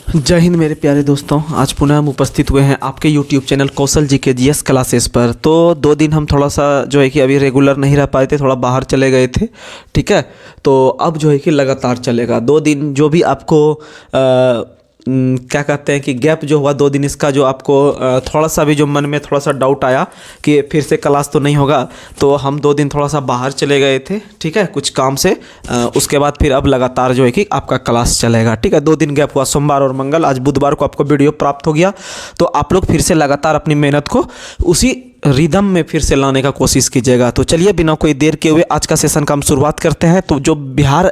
जय हिंद मेरे प्यारे दोस्तों। आज पुनः हम उपस्थित हुए हैं आपके YouTube चैनल कौशल जी के जीएस क्लासेस पर। तो 2 दिन हम थोड़ा सा जो है कि अभी रेगुलर नहीं रह पाए थे, थोड़ा बाहर चले गए थे, ठीक है। तो अब जो है कि लगातार चलेगा 2 दिन। जो भी आपको क्या कहते हैं कि गैप जो हुआ 2 दिन, इसका जो आपको थोड़ा सा भी जो मन में थोड़ा सा डाउट आया कि फिर से क्लास तो नहीं होगा, तो हम 2 दिन थोड़ा सा बाहर चले गए थे, ठीक है, कुछ काम से। उसके बाद फिर अब लगातार जो है कि आपका क्लास चलेगा, ठीक है। 2 दिन गैप हुआ, सोमवार और मंगल। आज बुधवार को आपको वीडियो प्राप्त हो गया, तो आप लोग फिर से लगातार अपनी मेहनत को उसी रिदम में फिर से लाने का कोशिश कीजिएगा। तो चलिए बिना कोई देर के हुए आज का सेशन का हम शुरुआत करते हैं। तो जो बिहार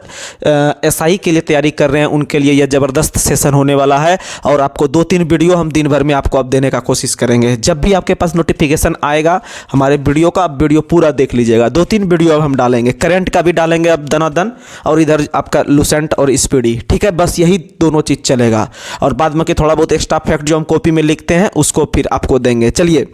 एसआई के लिए तैयारी कर रहे हैं उनके लिए यह ज़बरदस्त सेशन होने वाला है, और आपको 2-3 वीडियो हम दिन भर में आपको अब देने का कोशिश करेंगे। जब भी आपके पास नोटिफिकेशन आएगा हमारे वीडियो का, आप वीडियो पूरा देख लीजिएगा। 2-3 वीडियो अब हम डालेंगे, करंट का भी डालेंगे अब दनादन, और इधर आपका लूसेंट और स्पीडी, ठीक है। बस यही दोनों चीज़ चलेगा, और बाद में कि थोड़ा बहुत एक्स्ट्रा फैक्ट जो हम कॉपी में लिखते हैं उसको फिर आपको देंगे। चलिए,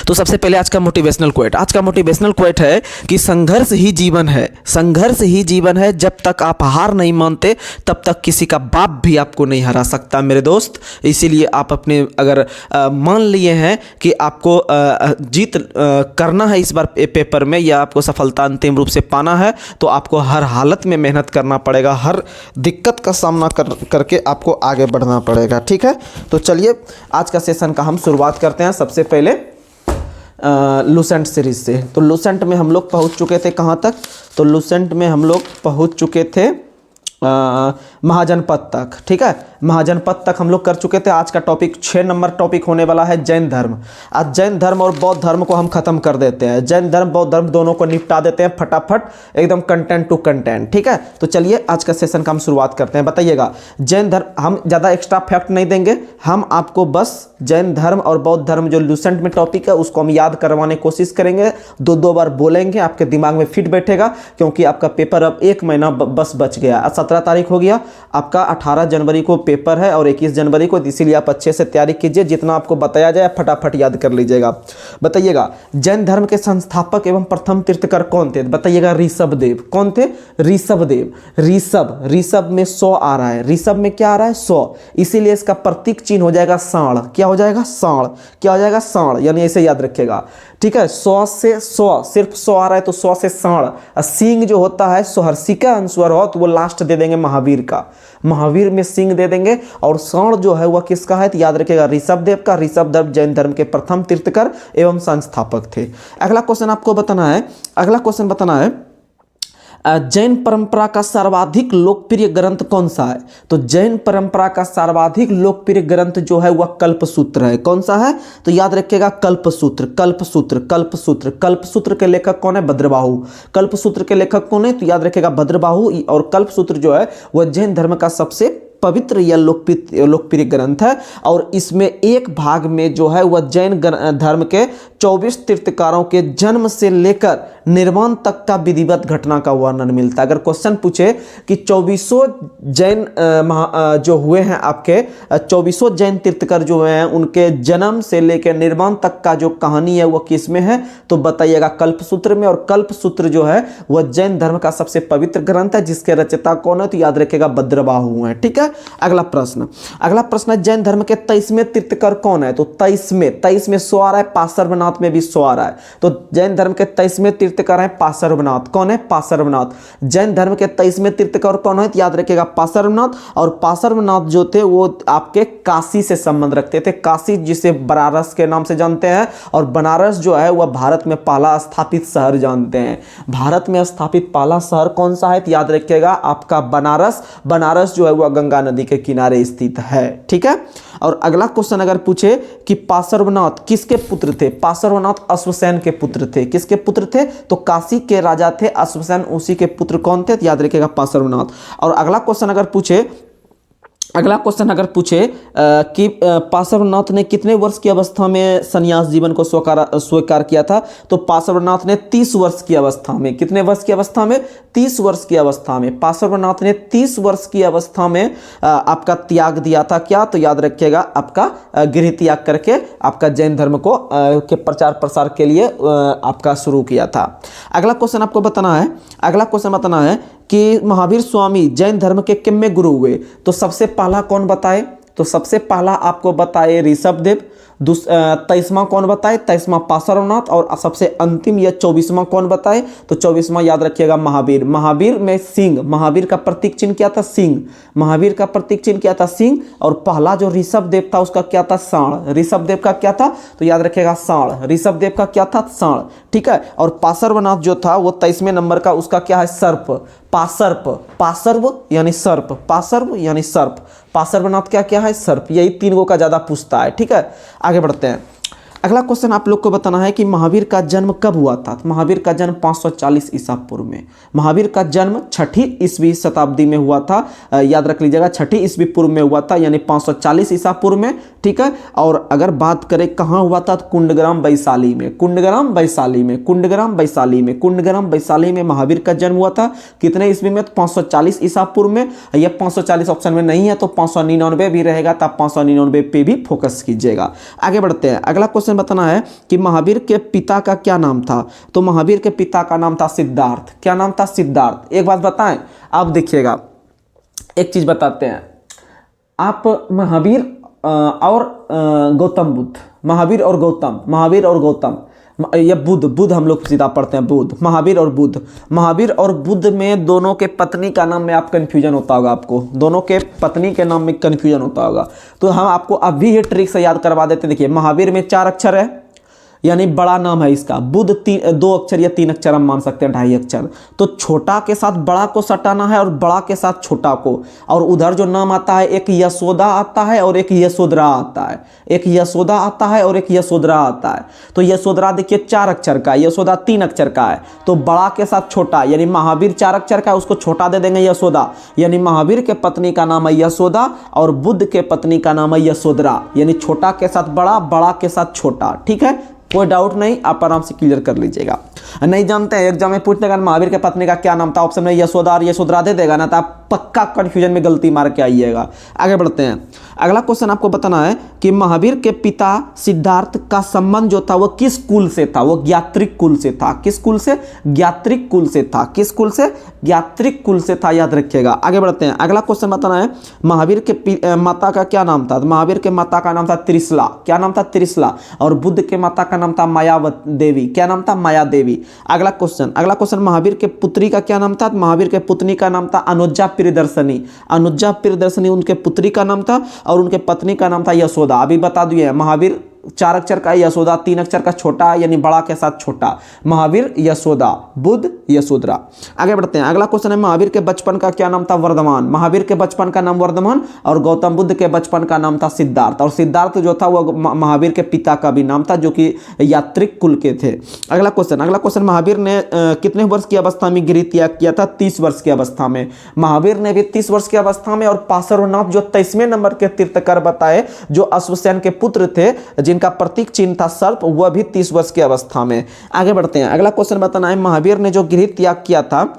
तो सबसे पहले आज का मोटिवेशनल क्वेट। आज का मोटिवेशनल क्वेट है कि संघर्ष ही जीवन है, संघर्ष ही जीवन है। जब तक आप हार नहीं मानते तब तक किसी का बाप भी आपको नहीं हरा सकता मेरे दोस्त। इसीलिए आप अपने अगर मान लिए हैं कि आपको जीत करना है इस बार पेपर में, या आपको सफलता अंतिम रूप से पाना है, तो आपको हर हालत में मेहनत करना पड़ेगा, हर दिक्कत का सामना करके आपको आगे बढ़ना पड़ेगा, ठीक है। तो चलिए आज का सेशन का हम शुरुआत करते हैं। सबसे पहले लूसेंट सीरीज से। तो लूसेंट में हम लोग पहुंच चुके थे कहाँ तक? तो लूसेंट में हम लोग पहुंच चुके थे महाजनपद तक, ठीक है। महाजनपद तक हम लोग कर चुके थे। आज का टॉपिक 6 नंबर टॉपिक होने वाला है जैन धर्म। आज जैन धर्म और बौद्ध धर्म को हम खत्म कर देते हैं। जैन धर्म बौद्ध धर्म दोनों को निपटा देते हैं फटाफट, एकदम कंटेंट टू कंटेंट, ठीक है। तो चलिए आज का सेशन का हम शुरुआत करते हैं। बताइएगा, जैन धर्म हम ज़्यादा एक्स्ट्रा फैक्ट नहीं देंगे, हम आपको बस जैन धर्म और बौद्ध धर्म जो लूसेंट में टॉपिक है उसको हम याद करवाने की कोशिश करेंगे। 2-2 बार बोलेंगे, आपके दिमाग में फिट बैठेगा, क्योंकि आपका पेपर अब 1 महीना बस बच गया। 17 तारीख हो गया आपका, 18 जनवरी को पेपर है और 21 जनवरी को, इसीलिए आप अच्छे से तैयारी कीजिए। जितना आपको बताया जाए फटाफट याद कर लीजिएगा। बताइएगा, जैन धर्म के संस्थापक एवं प्रथम तीर्थकर कौन थे? बताइएगा, ऋषभदेव। कौन थे? ऋषभदेव। ऋषभ में 100 आ रहा है, ऋषभ में क्या आ रहा है? 100, इसीलिए इसका प्रतीक चिन्ह हो जाएगा सांड। क्या हो जाएगा? सांड। क्या हो जाएगा? सांड, यानी ऐसे याद रखिएगा, ठीक है। 100 से 100, सिर्फ 100 आ रहा है तो 100 से सांड। सिंह जो होता है सोहर्षि का अनुस्वर हो तो वो लास्ट दे देंगे महावीर का, महावीर में सिंह दे देंगे। और सांड जो है वह किसका है? तो याद रखिएगा ऋषभदेव का। ऋषभदेव जैन धर्म के प्रथम तीर्थकर एवं संस्थापक थे। अगला क्वेश्चन आपको बताना है, अगला क्वेश्चन बताना है, जैन परंपरा का सर्वाधिक लोकप्रिय ग्रंथ कौन सा है? तो जैन परंपरा का सर्वाधिक लोकप्रिय ग्रंथ जो है वह कल्पसूत्र है। कौन सा है? तो याद रखिएगा, कल्पसूत्र। कल्पसूत्र, कल्पसूत्र, कल्पसूत्र के लेखक कौन है? भद्रबाहु। कल्पसूत्र के लेखक कौन है? तो याद रखिएगा भद्रबाहु। और कल्पसूत्र जो है वह जैन धर्म का सबसे पवित्र या लोकप्रिय ग्रंथ है, और इसमें एक भाग में जो है वह जैन धर्म के 24 तीर्थकारों के जन्म से लेकर निर्वाण तक का विधिवत घटना का वर्णन मिलता है। अगर क्वेश्चन पूछे कि 24 जैन जो हुए हैं आपके 24 जैन तीर्थकर जो हैं उनके जन्म से लेकर निर्वाण तक का जो कहानी है वह किस में है? तो बताइएगा, कल्पसूत्र में। और कल्पसूत्र जो है वह जैन धर्म का सबसे पवित्र ग्रंथ है, जिसके रचयिता कौन है? तो याद रखिएगा भद्रबाहु है, ठीक है। अगला प्रश्न, अगला प्रश्न है, जैन धर्म के 23वें तीर्थकर कौन है? तो 23 में 100 आ रहा है, पार्श्वनाथ में भी 100 आ रहा है। तो जैन धर्म के 23वें तीर्थकर हैं पार्श्वनाथ। कौन है? पार्श्वनाथ। जैन धर्म के 23वें तीर्थकर कौन है? याद रखिएगा पार्श्वनाथ। और पार्श्वनाथ जो थे वो आपके काशी से संबंध रखते थे, काशी जिसे बनारस के नाम से जानते हैं। और बनारस जो है वह भारत में पहला स्थापित शहर जानते हैं। भारत में स्थापित पहला शहर कौन सा है? तो याद रखिएगा आपका बनारस। बनारस जो है वह गंगा नदी के किनारे स्थित है, ठीक है। और अगला क्वेश्चन अगर पूछे कि पार्श्वनाथ किसके पुत्र थे? पार्श्वनाथ अश्वसेन के पुत्र थे। किसके पुत्र थे? तो काशी के राजा थे अश्वसेन, उसी के पुत्र कौन थे? याद रखिएगा पार्श्वनाथ। और अगला क्वेश्चन अगर पूछे कि पार्श्वनाथ ने कितने वर्ष की अवस्था में संन्यास जीवन को स्वीकार किया था? तो पार्श्वनाथ ने 30 वर्ष की अवस्था में। कितने वर्ष की अवस्था में? 30 वर्ष की अवस्था में। पार्श्वनाथ ने 30 वर्ष की अवस्था में आपका त्याग दिया था। क्या? तो याद रखिएगा आपका गृह त्याग करके आपका जैन धर्म को के प्रचार प्रसार के लिए आपका शुरू किया था। अगला क्वेश्चन आपको बताना है, अगला क्वेश्चन बताना है कि महावीर स्वामी जैन धर्म के कितने गुरु हुए, तो सबसे पहला कौन बताए, तो सबसे पहला आपको बताए ऋषभदेव, 23वां कौन बताए, 23वां पार्श्वनाथ, और सबसे अंतिम या 24वां कौन बताए, तो 24वां याद रखिएगा महावीर। महावीर में सिंह, महावीर का प्रतीक चिन्ह क्या था, सिंह, महावीर का प्रतीक चिन्ह क्या था, सिंह। और पहला जो ऋषभदेव था उसका क्या था, सांड, ऋषभदेव का क्या था, तो याद रखिएगा सांड, ऋषभदेव का क्या था, सांड, ठीक है। और पार्श्वनाथ जो था वो 23वें नंबर का, उसका क्या है, सर्प, पासर्प, पासर्व यानी सर्प, पासर्व यानी सर्प, पार्श्वनाथ क्या क्या है, सर्प। यही 3 गो का ज्यादा पूछता है, ठीक है। आगे बढ़ते हैं। अगला क्वेश्चन आप लोग को बताना है कि महावीर का जन्म कब हुआ था। महावीर का जन्म 540 ईसा पूर्व में। महावीर का जन्म 6ठी ईस्वी शताब्दी में हुआ था, याद रख लीजिएगा 6ठी ईस्वी पूर्व में हुआ था, यानी 540 ईसा पूर्व में, ठीक है। और अगर बात करें कहाँ हुआ था, तो कुंडग्राम वैशाली में, कुंडग्राम वैशाली में, कुंडग्राम वैशाली में, कुंडग्राम वैशाली में महावीर का जन्म हुआ था। कितने ईस्वी में, तो 540 ईसा पूर्व में। यह 540 ऑप्शन में नहीं है तो 599 भी रहेगा, तब 599 पे भी फोकस कीजिएगा। आगे बढ़ते हैं। अगला क्वेश्चन बताना है कि महावीर के पिता का क्या नाम था। तो महावीर के पिता का नाम था सिद्धार्थ। क्या नाम था, सिद्धार्थ। एक बात बताएं, आप देखिएगा, एक चीज बताते हैं, आप महावीर और गौतम बुद्ध, महावीर और गौतम, महावीर और गौतम, ये बुद्ध, बुद्ध हम लोग सीधा पढ़ते हैं, बुद्ध, महावीर और बुद्ध, महावीर और बुद्ध में दोनों के पत्नी का नाम में आप कंफ्यूजन होता होगा, आपको दोनों के पत्नी के नाम में कंफ्यूजन होता होगा, तो हम आपको अभी ये ट्रिक से याद करवा देते हैं। देखिए महावीर में 4 अक्षर है, यानी बड़ा नाम है इसका। बुद्ध 2 अक्षर या 3 अक्षर हम मान सकते हैं, 2.5 अक्षर। तो छोटा के साथ बड़ा को सटाना है और बड़ा के साथ छोटा को। और उधर जो नाम आता है, एक यशोदा आता है और एक यशोधरा आता है, एक यशोदा आता है और एक यशोधरा आता है। तो यशोधरा देखिए 4 अक्षर का, यशोदा 3 अक्षर का है। तो बड़ा के साथ छोटा, यानी महावीर 4 अक्षर का है, उसको छोटा दे देंगे यशोदा, यानी महावीर के पत्नी का नाम है यशोदा और बुद्ध के पत्नी का नाम है यशोधरा, यानी छोटा के साथ बड़ा, बड़ा के साथ छोटा, ठीक है। कोई डाउट नहीं, आप आराम से क्लियर कर लीजिएगा। नहीं जानते हैं, एग्जाम में पूछने का महावीर के पत्नी का क्या नाम था, ऑप्शन में यशोदा और यशोधरा दे देगा ना, तो आप पक्का कंफ्यूजन में गलती मार के आइएगा। आगे बढ़ते हैं। अगला क्वेश्चन आपको बताना है कि महावीर के पिता सिद्धार्थ का संबंध जो था वो किस कुल से था, वो ज्ञात्रिक कुल से था। किस कुल से, ज्ञात्रिक कुल से था। किस कुल से, ज्ञात्रिक कुल से था, याद रखिएगा। आगे बढ़ते हैं। अगला क्वेश्चन बताना है महावीर के माता का क्या नाम था। महावीर के माता का नाम था त्रिशला। क्या नाम था, त्रिशला। और बुद्ध के माता का नाम था मायावत देवी। क्या नाम था, माया देवी। अगला क्वेश्चन महावीर के पुत्री का क्या नाम था। महावीर के पुत्री का नाम था अनुजा प्रियदर्शनी। अनुजा प्रियदर्शनी उनके पुत्री का नाम था और उनके पत्नी का नाम था यशोदा। अभी बता दिए, महावीर 4 अक्षर का, यशोदा 3 अक्षर का, छोटा यानी बड़ा के साथ छोटा। महावीर यशोदा, बुद्ध यशोधरा। आगे बढ़ते हैं। अगला क्वेश्चन है महावीर के बचपन का क्या नाम था, वर्धमान। महावीर के बचपन का नाम वर्धमान और गौतम बुद्ध के बचपन का नाम था सिद्धार्थ। और सिद्धार्थ जो था वो महावीर के पिता का भी नाम था, जो कि यात्रिक कुल के थे। अगला क्वेश्चन महावीर ने कितने वर्ष की अवस्था में गृह त्याग किया था। 30 वर्ष की अवस्था में। महावीर ने भी 30 वर्ष की अवस्था में। और पार्श्वनाथ जो 23वें नंबर के तीर्थकर बताए, जो अश्वसेन के पुत्र थे, जिनका प्रतीक चिन्ह था सर्प, वह भी 30 वर्ष की अवस्था में। आगे बढ़ते हैं। अगला क्वेश्चन बताना है महावीर ने जो गृह त्याग किया था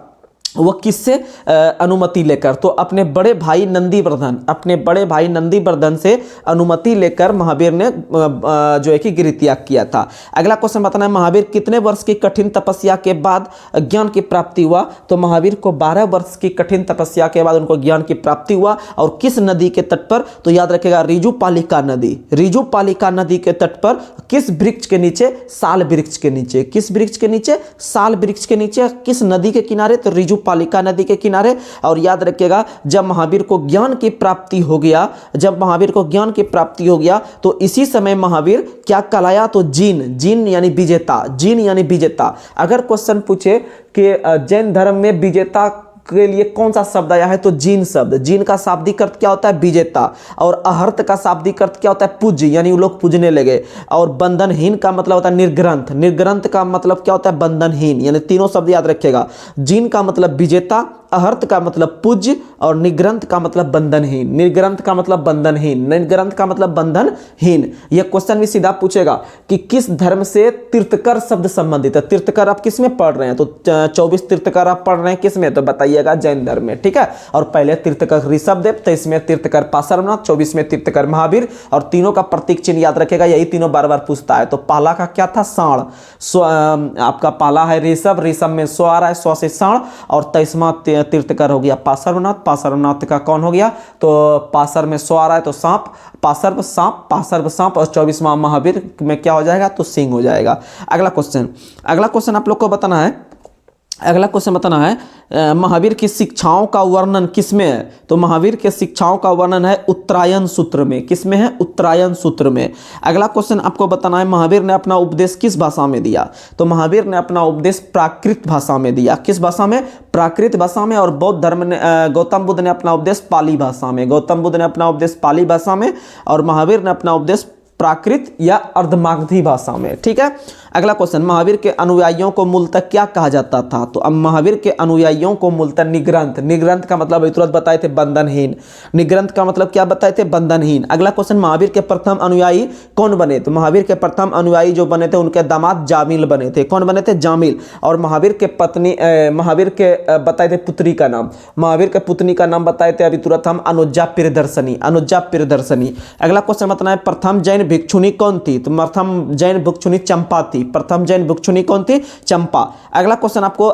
वो किससे अनुमति लेकर। तो अपने बड़े भाई नंदीवर्धन, अपने बड़े भाई नंदीवर्धन से अनुमति लेकर महावीर ने जो है कि गृह त्याग किया था। अगला क्वेश्चन बताना है महावीर कितने वर्ष की कठिन तपस्या के बाद ज्ञान की प्राप्ति हुआ। तो महावीर को 12 वर्ष की कठिन तपस्या के बाद उनको ज्ञान की प्राप्ति हुआ। और किस नदी के तट पर, तो याद रखेगा ऋजुपालिका नदी। ऋजुपालिका नदी के तट पर किस वृक्ष के नीचे, साल वृक्ष के नीचे। किस वृक्ष के नीचे, साल वृक्ष के नीचे। किस नदी के किनारे, तो ऋजुपालिका नदी के किनारे। और याद रखिएगा जब महावीर को ज्ञान की प्राप्ति हो गया, जब महावीर को ज्ञान की प्राप्ति हो गया तो इसी समय महावीर क्या कहलाया, तो जीन, जीन यानी विजेता, जीन यानी विजेता। अगर क्वेश्चन पूछे कि जैन धर्म में विजेता के लिए कौन सा शब्द आया है, तो जीन शब्द। जीन का शाब्दिक अर्थ क्या होता है, विजेता। और अहर्त का शाब्दिक अर्थ क्या होता है, पूज्य, यानी वो लोग पूजने लगे। और बंधनहीन का मतलब होता है निर्ग्रंथ। निर्ग्रंथ का मतलब क्या होता है, बंधनहीन। यानी तीनों शब्द याद रखिएगा। जीन का मतलब विजेता, अहर्त का मतलब पूज्य और निग्रंथ का मतलब बंधनहीन। निर्ग्रंथ का मतलब बंधनहीन, निर्ग्रंथ का मतलब बंधनहीन। यह क्वेश्चन भी सीधा पूछेगा कि किस धर्म से तीर्थकर शब्द संबंधित है। तीर्थकर आप किस में पढ़ रहे हैं, तो 24 तीर्थकर आप पढ़ रहे हैं किस में, तो बताइएगा जैन धर्म में, ठीक है। और पहले तीर्थकर ऋषभदेव, 23 में तीर्थकर पार्श्वनाथ, 24 में तीर्थकर महावीर। और तीनों का प्रतीक चिन्ह याद रखेगा, यही तीनों बार बार पूछता है। तो पहला का क्या था, सांड। आपका पहला है ऋषभ, ऋषभ में स्व आ रहा है, स्व से सांड। और 23वां तीर्थकर हो गया पार्श्वनाथ, पार्श्वनाथ का कौन हो गया, तो पार्श्व में स्व आ रहा है तो सांप, पार्श्व सांप, पार्श्व सांप, और 24वां महावीर में क्या हो जाएगा, तो सिंह हो जाएगा। अगला क्वेश्चन आप लोग को बताना है, अगला क्वेश्चन बताना है महावीर की शिक्षाओं का वर्णन किसमें है, तो महावीर के शिक्षाओं का वर्णन है उत्तरायण सूत्र में। किसमें है, उत्तरायण सूत्र में। अगला क्वेश्चन आपको बताना है महावीर ने अपना उपदेश किस भाषा में दिया, तो महावीर ने अपना उपदेश प्राकृत भाषा में दिया। किस भाषा में, प्राकृत भाषा में। और बौद्ध धर्म ने गौतम बुद्ध ने अपना उपदेश पाली भाषा में, गौतम बुद्ध ने अपना उपदेश पाली भाषा में, और महावीर ने अपना उपदेश प्राकृत या अर्धमागधी भाषा में। ठीक है। अगला क्वेश्चन, महावीर के अनुयायियों को मूलतः क्या कहा जाता था, तो अब महावीर के अनुयायियों को मूलतः निग्रंथ, निग्रंथ का मतलब तुरंत बताए थे बंधनहीन, निग्रंथ का मतलब क्या बताए थे, बंधनहीन। अगला क्वेश्चन, महावीर के प्रथम अनुयायी कौन बने, तो महावीर के प्रथम अनुयायी जो बने थे उनके दामाद जामिल बने थे। कौन बने थे, जामिल। और महावीर के पत्नी महावीर के बताए थे पुत्री का नाम, महावीर के पुत्री का नाम बताए थे अभी तुरंत हम, अनुजा प्रियदर्शनी, अनुजा प्रियदर्शनी। अगला क्वेश्चन बताना है प्रथम जैन भिक्षुणी कौन थी, तो प्रथम जैन भिक्षुणी चंपा थी, प्रथम जैन भिक्षुणी कौन थी, चंपा। अगला क्वेश्चन आपको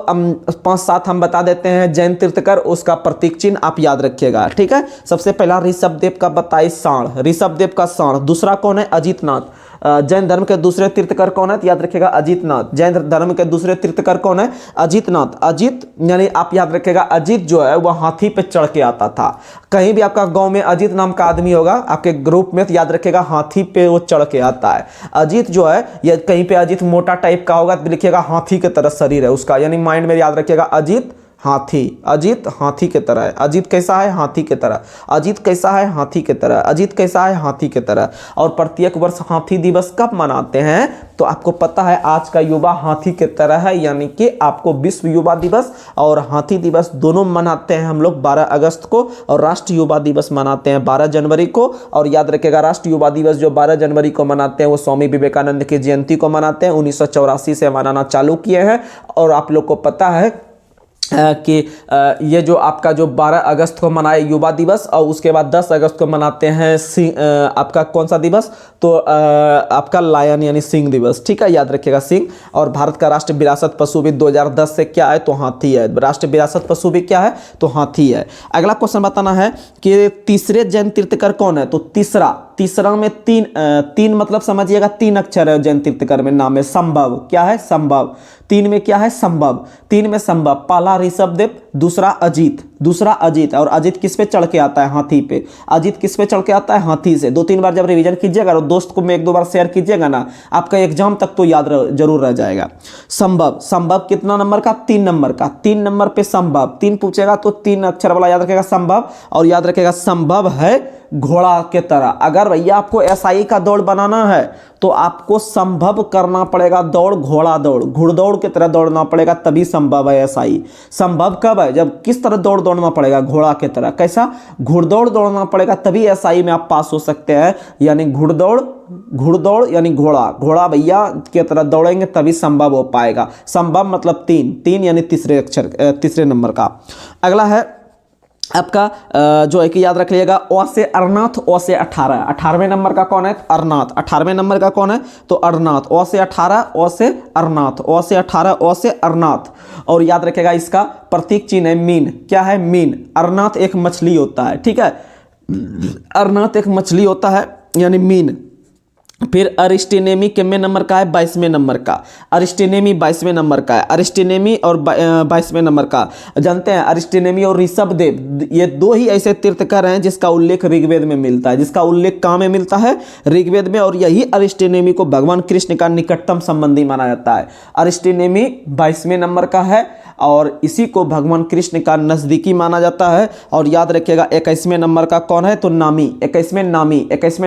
5-7 हम बता देते हैं जैन तीर्थकर, उसका प्रतीक चिन्ह आप याद रखिएगा। ठीक है। सबसे पहला ऋषभदेव का बताइए साण, ऋषभदेव का साण। दूसरा कौन है, अजितनाथ। जैन धर्म के दूसरे तीर्थकर कौन है, तो याद रखिएगा अजितनाथ। जैन धर्म के दूसरे तीर्थकर कौन है, अजितनाथ। अजित यानी आप याद रखिएगा अजित जो है वह हाथी पे चढ़ के आता था। कहीं भी आपका गांव में अजित नाम का आदमी होगा आपके ग्रुप में, तो याद रखिएगा हाथी पे वो चढ़ के आता है। अजित जो है, या कहीं पे अजित मोटा टाइप का होगा तो लिखिएगा हाथी की तरह शरीर है उसका, यानी माइंड में याद रखिएगा अजित हाथी, अजित हाथी की तरह है। अजित कैसा है, हाथी की तरह। अजित कैसा है, हाथी की तरह। अजित कैसा है, हाथी की तरह। और प्रत्येक वर्ष हाथी दिवस कब मनाते हैं, तो आपको पता है आज का युवा हाथी की तरह है, यानी कि आपको विश्व युवा दिवस और हाथी दिवस दोनों मनाते हैं हम लोग 12 अगस्त को, और राष्ट्रीय युवा दिवस मनाते हैं 12 जनवरी को। और याद रखिएगा राष्ट्रीय युवा दिवस जो 12 जनवरी को मनाते हैं वो स्वामी विवेकानंद की जयंती को मनाते हैं, 1984 से मनाना चालू किए हैं। और आप लोग को पता है कि ये जो आपका जो 12 अगस्त को मनाए युवा दिवस, और उसके बाद 10 अगस्त को मनाते हैं आपका कौन सा दिवस, तो आपका लायन यानी सिंह दिवस। ठीक है, याद रखिएगा सिंह। और भारत का राष्ट्रीय विरासत पशु भी 2010 से क्या है, तो हाथी है। राष्ट्रीय विरासत पशु भी क्या है, तो हाथी है। अगला क्वेश्चन बताना है कि तीसरे जैन तीर्थकर कौन है, तो तीसरा में तीन मतलब समझिएगा 3 अक्षर है जैन तीर्थकर में, नाम है संभव। क्या है, संभव। 3 में क्या है, संभव। 3 में संभव। पहला ऋषभदेव, दूसरा अजित। और अजित किस पे चढ़ के आता है, हाथी पे। अजित किस पे चढ़ के आता है, हाथी से। 2-3 बार जब रिवीजन कीजिएगा और दोस्त को में 1-2 बार शेयर कीजिएगा ना, आपका एग्जाम तक तो याद जरूर रह जाएगा। संभव कितना नंबर का, 3 नंबर का। 3 नंबर पे संभव, 3 पूछेगा तो 3 अक्षर वाला याद रखेगा संभव। और याद रखेगा संभव है घोड़ा के तरह। अगर भैया आपको एसआई का दौड़ बनाना है तो आपको संभव करना पड़ेगा दौड़, घोड़ा दौड़, घुड़दौड़ की तरह दौड़ना पड़ेगा, तभी संभव है एसआई। संभव कब है, जब किस तरह दौड़ना पड़ेगा, घोड़ा की तरह। कैसा, घुड़दौड़ दौड़ना पड़ेगा, तभी एसआई में आप पास हो सकते हैं। यानी घुड़दौड़ यानी घोड़ा भैया की तरह दौड़ेंगे तभी संभव हो पाएगा। संभव मतलब 3 यानी तीसरे नंबर का। अगला है आपका जो है कि याद रख लीजिएगा ओ से अरनाथ, ओ से 18। 18वें नंबर का कौन है, अरनाथ। 18वें नंबर का कौन है, तो अरनाथ। ओ से 18, ओ से अरनाथ। ओ से 18, ओ से अरनाथ। और याद रखेगा इसका प्रतीक चिन्ह है मीन। क्या है, मीन। अरनाथ एक मछली होता है। ठीक है, अरनाथ एक मछली होता है यानी मीन। फिर अरिस्टिनेमी कितने नंबर का है, 22वें नंबर का। अरिस्टिनेमी 22वें नंबर का है। अरिस्टिनेमी और 22वें नंबर का। जानते हैं अरिस्टिनेमी और ऋषभदेव ये 2 ही ऐसे तीर्थकर हैं जिसका उल्लेख ऋग्वेद में मिलता है। जिसका उल्लेख कहाँ में मिलता है, ऋग्वेद में। और यही अरिस्टिनेमी को भगवान कृष्ण का निकटतम संबंधी माना जाता है। अरिस्टिनेमी 22वें नंबर का है और इसी को भगवान कृष्ण का नजदीकी माना जाता है। और याद रखिएगा 21वें नंबर का कौन है, तो नामी। 21वें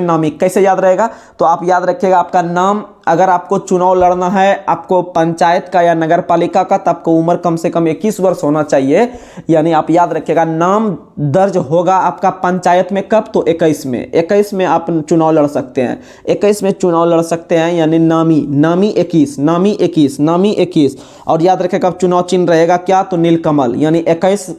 नामी कैसे याद रहेगा, तो आप याद रखिएगा आपका नाम, अगर आपको चुनाव लड़ना है आपको पंचायत का या नगर पालिका का, तो आपको उम्र कम से कम 21 वर्ष होना चाहिए। यानी आप याद रखिएगा नाम दर्ज होगा आपका पंचायत में कब, तो 21 में आप चुनाव लड़ सकते हैं। 21 में चुनाव लड़ सकते हैं यानी नामी 21। और याद रखिएगा चुनाव चिन्ह रहेगा क्या, तो नीलकमल। यानी 21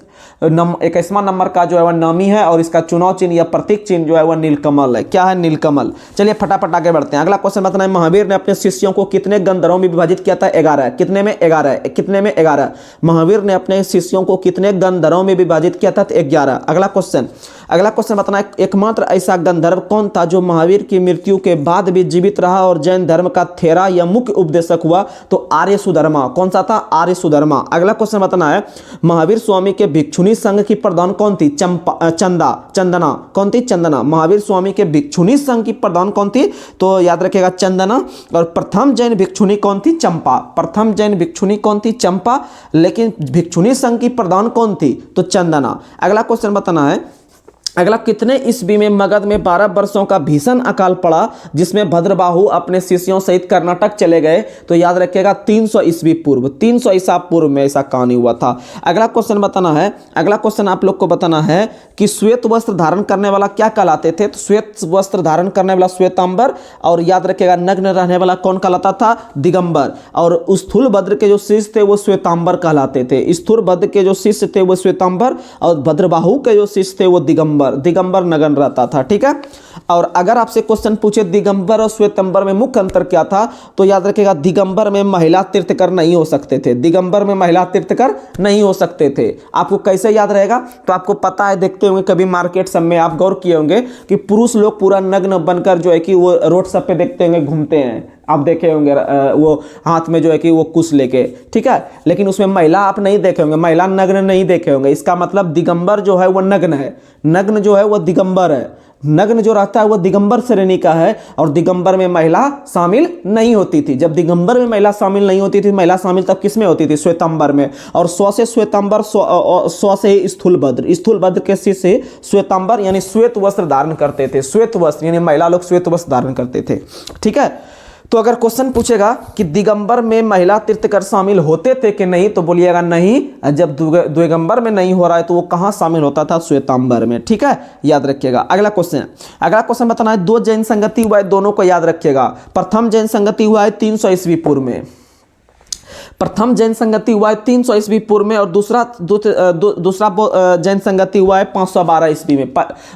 21वां नंबर का जो है वह नामी है और इसका चुनाव चिन्ह या प्रतीक चिन्ह जो है वह नीलकमल है। क्या है? नीलकमल। चलिए फटाफट आगे बढ़ते हैं। अगला क्वेश्चन बताना है, महावीर ने अपने शिष्यों को कितने गंधर्वों में विभाजित किया था? 11। कितने में? 11। कितने में? 11। महावीर ने अपने शिष्यों को कितने गंधर्वों में विभाजित किया था? 11। अगला क्वेश्चन बताना है, एकमात्र ऐसा गंधर्व कौन था जो महावीर की मृत्यु के बाद भी जीवित रहा और जैन धर्म का थेरा या मुख्य उपदेशक हुआ? तो आर्य सुधर्मा। कौन सा था? आर्य सुधर्मा। अगला क्वेश्चन बताना है, महावीर स्वामी के भिक्षुणी संघ की प्रधान कौन थी? चंदना। कौन थी? चंदना। महावीर स्वामी के भिक्षुणी संघ की प्रधान कौन थी? तो याद रखिएगा चंदना। और प्रथम जैन भिक्षुणी कौन थी? चंपा। प्रथम जैन भिक्षुणी कौन थी? चंपा। लेकिन भिक्षुणी संघ की प्रधान कौन थी? तो चंदना। अगला क्वेश्चन बताना है, अगला कितने ईस्वी में मगध में 12 वर्षों का भीषण अकाल पड़ा जिसमें भद्रबाहु अपने शिष्यों सहित कर्नाटक चले गए? तो याद रखिएगा 300 ईस्वी पूर्व, 300 ईसा पूर्व में ऐसा कहानी हुआ था। अगला क्वेश्चन बताना है, अगला क्वेश्चन आप लोग को बताना है कि श्वेत वस्त्र धारण करने वाला क्या कहलाते थे? तो श्वेत वस्त्र धारण करने वाला श्वेतांबर, और याद रखिएगा नग्न रहने वाला कौन कहलाता था? दिगंबर। और स्थूलभद्र के जो शिष्य थे वो श्वेतांबर कहलाते थे। स्थूलभद्र के जो शिष्य थे वो श्वेतांबर और भद्रबाहु के जो शिष्य थे वो दिगंबर नगन रहता था। ठीक है। और अगर आपसे क्वेश्चन पूछे दिगंबर और श्वेतांबर में मुख्य अंतर क्या था, तो याद रखिएगा दिगंबर में महिला तीर्थकर नहीं हो सकते थे। दिगंबर में महिला तीर्थकर नहीं हो सकते थे। आपको कैसे याद रहेगा? तो आपको पता है, देखते होंगे कभी मार्केट सब में, आप गौर किए होंगे कि पुरुष लोग पूरा नग्न बनकर जो है कि वो रोड सब पे देखते होंगे घूमते हैं, आप देखे होंगे वो हाथ में जो है कि वो कुश लेके। ठीक है। लेकिन उसमें महिला आप नहीं देखे होंगे, महिला नग्न नहीं देखे होंगे। इसका मतलब दिगंबर जो है वो नग्न है, नग्न जो है वो दिगंबर है। नग्न जो रहता है वो दिगंबर श्रेणी का है और दिगंबर में महिला शामिल नहीं होती थी। जब दिगंबर में महिला शामिल नहीं होती थी, महिला शामिल तब किस में होती थी? श्वेतांबर में। और 100 से श्वेतांबर, 100 से स्थूलभद्र के शिष्य श्वेतांबर यानी श्वेत वस्त्र धारण करते थे। श्वेत वस्त्र यानी महिला लोग श्वेत वस्त्र धारण करते थे। ठीक है। तो अगर क्वेश्चन पूछेगा कि दिगंबर में महिला तीर्थकर शामिल होते थे कि नहीं, तो बोलिएगा नहीं। जब दिगंबर में नहीं हो रहा है तो वो कहाँ शामिल होता था? श्वेतांबर में। ठीक है, याद रखिएगा। अगला क्वेश्चन बताना है, 2 जैन संगति हुआ है, दोनों को याद रखिएगा। प्रथम जैन संगति हुआ है 300 ईस्वी पूर्व में। प्रथम जैन संगति हुआ है 300 ईस्वी पूर्व में और दूसरा जैन संगति हुआ है 512 ईस्वी में।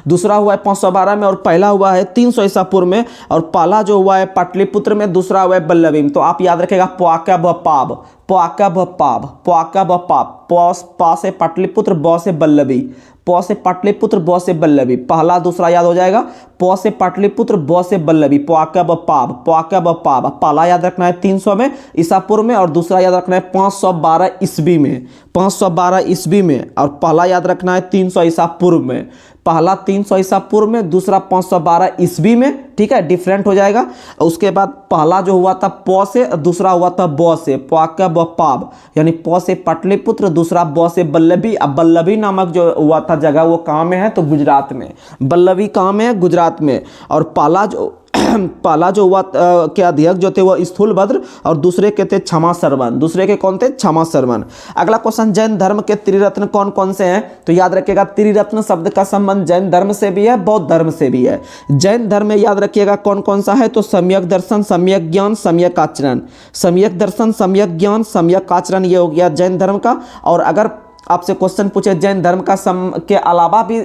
दूसरा हुआ है 512 में और पहला हुआ है 300 ईसा पूर्व में। और पहला जो हुआ है पाटलिपुत्र में, दूसरा हुआ है बल्लवी में। तो आप याद रखेगा प्वाका व पाब, प्वाका व पाब, प्वाका व पाब। पा से पाटलिपुत्र, ब से बल्लवी, प से पाटलिपुत्र, ब से बल्लवी। पहला दूसरा याद हो जाएगा, प से पाटलिपुत्र, ब से बल्लवी, प्वाका व पाब, प्वाका व पाब। पहला याद रखना है 300 में ईसा पूर्व में और दूसरा याद रखना है 512 ईस्वी में, 512 ईस्वी में। और पहला याद रखना है 300 ईसा पूर्व में। पहला 300 ईसा पूर्व में, दूसरा 512 ईस्वी में। ठीक है, डिफरेंट हो जाएगा। उसके बाद पहला जो हुआ था प से, दूसरा हुआ था ब से, प्वाका व पाब, यानी प से पाटलिपुत्र, दूसरा ब से बल्लभी। अब बल्लभी नामक जो हुआ था जगह वो कहाँ में है? तो गुजरात में। बल्लभी कहाँ में है? गुजरात में। और पहला जो हुआ के अध्यक्ष जो थे वो स्थूलभद्र और दूसरे के थे क्षमा सरवन। दूसरे के कौन थे? क्षमा सरवन। अगला क्वेश्चन, जैन धर्म के त्रिरत्न कौन कौन से हैं? तो याद रखिएगा त्रिरत्न शब्द का संबंध जैन धर्म से भी है, बौद्ध धर्म से भी है। जैन धर्म में याद रखिएगा कौन कौन सा है? तो सम्यक दर्शन, सम्यक ज्ञान, सम्यक आचरण। सम्यक दर्शन, सम्यक ज्ञान, सम्यक आचरण, ये हो गया जैन धर्म का। और अगर आपसे क्वेश्चन पूछे जैन धर्म का के अलावा भी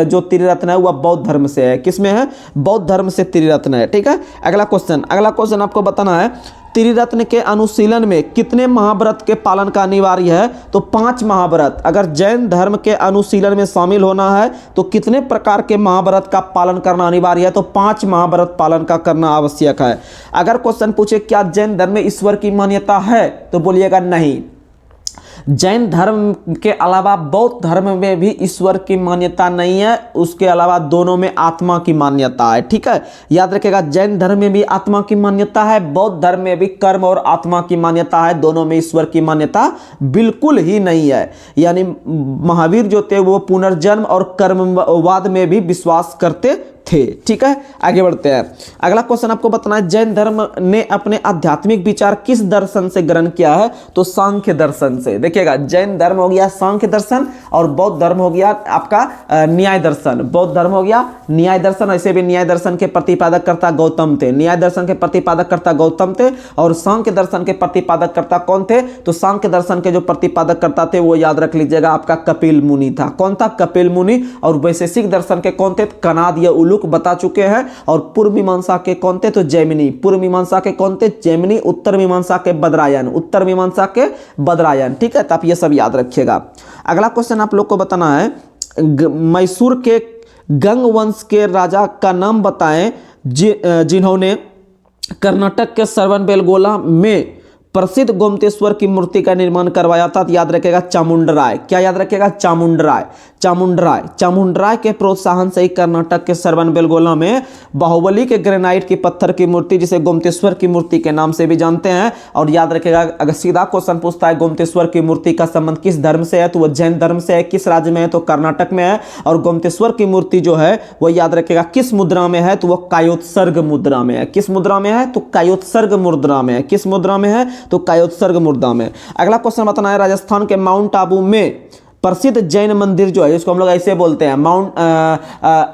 जो त्रिरत्न है वह बौद्ध धर्म से है। किसमें है? बौद्ध धर्म से त्रिरत्न है। ठीक है। अगला क्वेश्चन आपको बताना है, त्रिरत्न के अनुशीलन में कितने महाव्रत के पालन का अनिवार्य है? तो 5 महाव्रत। अगर जैन धर्म के अनुशीलन में शामिल होना है तो कितने प्रकार के महाव्रत का पालन करना अनिवार्य है? तो 5 महाव्रत पालन का करना आवश्यक है। अगर क्वेश्चन पूछे क्या जैन धर्म में ईश्वर की मान्यता है? तो बोलिएगा नहीं। जैन धर्म के अलावा बौद्ध धर्म में भी ईश्वर की मान्यता नहीं है, उसके अलावा दोनों में आत्मा की मान्यता है। ठीक है, याद रखिएगा जैन धर्म में भी आत्मा की मान्यता है, बौद्ध धर्म में भी कर्म और आत्मा की मान्यता है, दोनों में ईश्वर की मान्यता बिल्कुल ही नहीं है। यानी महावीर जो थे वो पुनर्जन्म और कर्मवाद में भी विश्वास करते थे। ठीक है, आगे बढ़ते हैं। अगला क्वेश्चन आपको बताना है, जैन धर्म ने अपने आध्यात्मिक विचार किस दर्शन से ग्रहण किया है? तो सांख्य दर्शन से। देखिएगा, जैन धर्म हो गया सांख्य दर्शन और बौद्ध धर्म हो गया आपका न्याय दर्शन। बौद्ध धर्म हो गया न्याय दर्शन। ऐसे भी न्याय दर्शन के प्रतिपादक करता गौतम थे। न्याय दर्शन के प्रतिपादक करता गौतम थे। और सांख्य दर्शन के प्रतिपादक करता कौन थे? तो सांख्य दर्शन के जो प्रतिपादक करता थे वो याद रख लीजिएगा आपका कपिल मुनि था। कौन था? कपिल मुनि। और वैशेषिक दर्शन के कौन थे? कनाद या उलूक बता चुके हैं। और पूर्व मीमांसा के कौन थे? तो जैमिनी। पूर्व मीमांसा के कौन थे? जैमिनी। उत्तर मीमांसा के बदरायन। उत्तर मीमांसा के बदरायन। ठीक है, तो आप ये सब याद रखिएगा। अगला क्वेश्चन आप लोग को बताना है, मैसूर के गंग वंश के राजा का नाम बताएं जिन्होंने कर्नाटक के श्रवणबेलगोला में प्रसिद्ध गोमतेश्वर की मूर्ति का निर्माण करवाया था। तो याद रखेगा चामुंडराय। क्या याद रखेगा? चामुंडराय। चामुंडराय। चामुंडराय के प्रोत्साहन से ही कर्नाटक के श्रवणबेलगोला में बाहुबली के ग्रेनाइट की पत्थर की मूर्ति, जिसे गोमतेश्वर की मूर्ति के नाम से भी जानते हैं। और याद रखेगा, अगर सीधा क्वेश्चन पूछता है गोमतेश्वर की मूर्ति का संबंध किस धर्म से है, तो वह जैन धर्म से है। किस राज्य में है? तो कर्नाटक में है। और गोमतेश्वर की मूर्ति जो है वह याद रखेगा किस मुद्रा में है? तो वह कायोत्सर्ग मुद्रा में है। किस मुद्रा में है? तो कायोत्सर्ग मुद्रा में है। किस मुद्रा में है? तो कायोत्सर्ग मुद्रा में। अगला क्वेश्चन बताना है, राजस्थान के माउंट आबू में प्रसिद्ध जैन मंदिर जो है, इसको हम लोग ऐसे बोलते हैं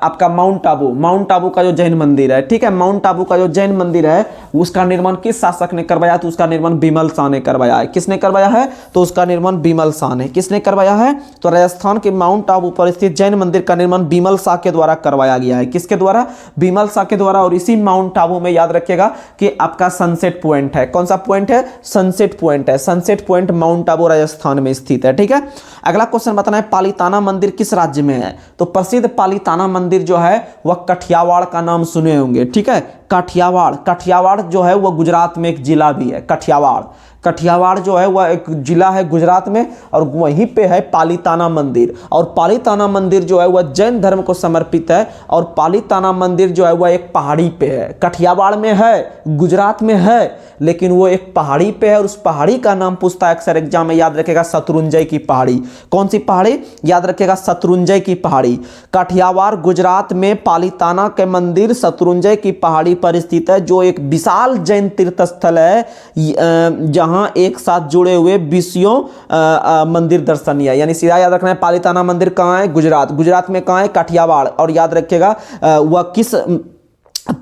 आपका माउंट आबू। माउंट आबू का जो जैन मंदिर है, ठीक है, माउंट आबू का जो जैन मंदिर है उसका निर्माण किस शासक ने करवाया? तो उसका निर्माण बिमल शाह ने करवाया है। किसने करवाया है? तो उसका निर्माण बिमल शाह ने। किसने करवाया है? तो राजस्थान के माउंट आबू पर स्थित जैन मंदिर का निर्माण बिमल शाह के द्वारा करवाया गया है। किसके द्वारा? बिमल शाह के द्वारा। और इसी माउंट आबू में याद रखिएगा कि आपका सनसेट पॉइंट है। कौन सा पॉइंट है? सनसेट पॉइंट है। Sunset point mount Abu Rajasthan में स्थित है। ठीक है, अगला क्वेश्चन बताना है, पालीताना मंदिर किस राज्य में है? तो प्रसिद्ध पालीताना मंदिर जो है वह कठियावाड़ का नाम सुने होंगे। ठीक है, काठियावाड़। काठियावाड़ जो है वह गुजरात में एक जिला भी है। काठियावाड़। काठियावाड़ जो है वह एक जिला है गुजरात में, और वहीं पे है पालीताना मंदिर। और पालीताना मंदिर जो है वह जैन धर्म को समर्पित है। और पालीताना मंदिर जो है वह एक पहाड़ी पे है। काठियावाड़ में है, गुजरात में है, लेकिन वो एक पहाड़ी पे है। और उस पहाड़ी का नाम पूछता है अक्सर एग्जाम में, याद रखेगा शत्रुंजय की पहाड़ी। कौन सी पहाड़ी? याद रखेगा शत्रुंजय की पहाड़ी। काठियावाड़ गुजरात में पालीताना के मंदिर शत्रुंजय की पहाड़ी पर स्थित है, जो एक विशाल जैन तीर्थ स्थल है, जहां एक साथ जुड़े हुए 20 मंदिर दर्शनीय है। यानी सीधा याद रखना है, पालीताना मंदिर कहां है? गुजरात। गुजरात में कहां है? काठियावाड़। और याद रखिएगा वह किस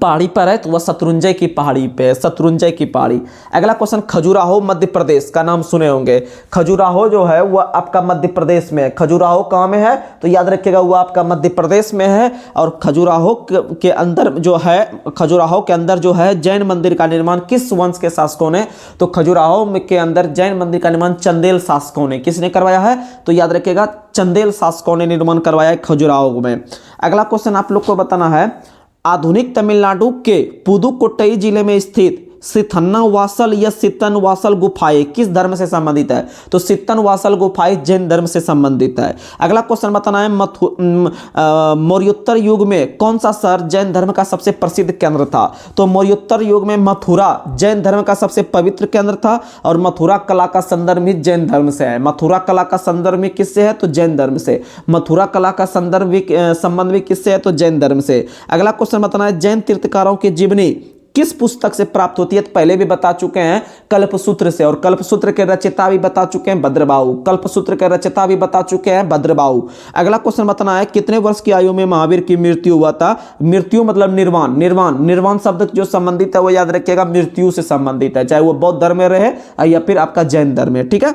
पहाड़ी पर है? तो वह शत्रुंजय की पहाड़ी पे है। शत्रुंजय की पहाड़ी। अगला क्वेश्चन, खजुराहो मध्य प्रदेश का नाम सुने होंगे। खजुराहो जो है वह आपका मध्य प्रदेश में है। खजुराहो कहाँ में है? तो याद रखिएगा वह आपका मध्य प्रदेश में है। और खजुराहो के अंदर जो है, खजुराहो के अंदर जो है जैन मंदिर का निर्माण किस वंश के शासकों ने? तो खजुराहो के अंदर जैन मंदिर का निर्माण चंदेल शासकों ने। किसने करवाया है? तो याद रखिएगा चंदेल शासकों ने निर्माण करवाया है खजुराहो में। अगला क्वेश्चन आप लोग को बताना है, आधुनिक तमिलनाडु के पुदुकोट्टई जिले में स्थित सिथन्नावासल या सित्तनवासल गुफाएं किस धर्म से संबंधित है? तो सित्तनवासल गुफाएं जैन धर्म से संबंधित है। अगला क्वेश्चन बताना है, मौर्योत्तर युग में कौन सा शहर जैन धर्म का सबसे प्रसिद्ध केंद्र था? तो मौर्योत्तर युग में मथुरा जैन धर्म का सबसे पवित्र केंद्र था। और मथुरा कला का संदर्भ भी जैन धर्म से है। मथुरा कला का संदर्भ भी किससे है? तो जैन धर्म से। मथुरा कला का संदर्भ भी संबंध भी किससे है? तो जैन धर्म से। अगला क्वेश्चन बताना है, जैन तीर्थकारों की जीवनी किस पुस्तक से प्राप्त होती है? तो पहले भी बता चुके हैं, कल्पसूत्र से। और कल्पसूत्र के रचयिता भी बता चुके हैं, भद्रबाहु। कल्पसूत्र के रचयिता भी बता चुके हैं, भद्रबाहु। अगला क्वेश्चन बताना है, कितने वर्ष की आयु में महावीर की मृत्यु हुआ था? मृत्यु मतलब निर्वाण। निर्वाण, निर्वाण शब्द जो संबंधित है वो याद रखिएगा मृत्यु से संबंधित है, चाहे वो बौद्ध धर्म में रहे या फिर आपका जैन धर्म में। ठीक है,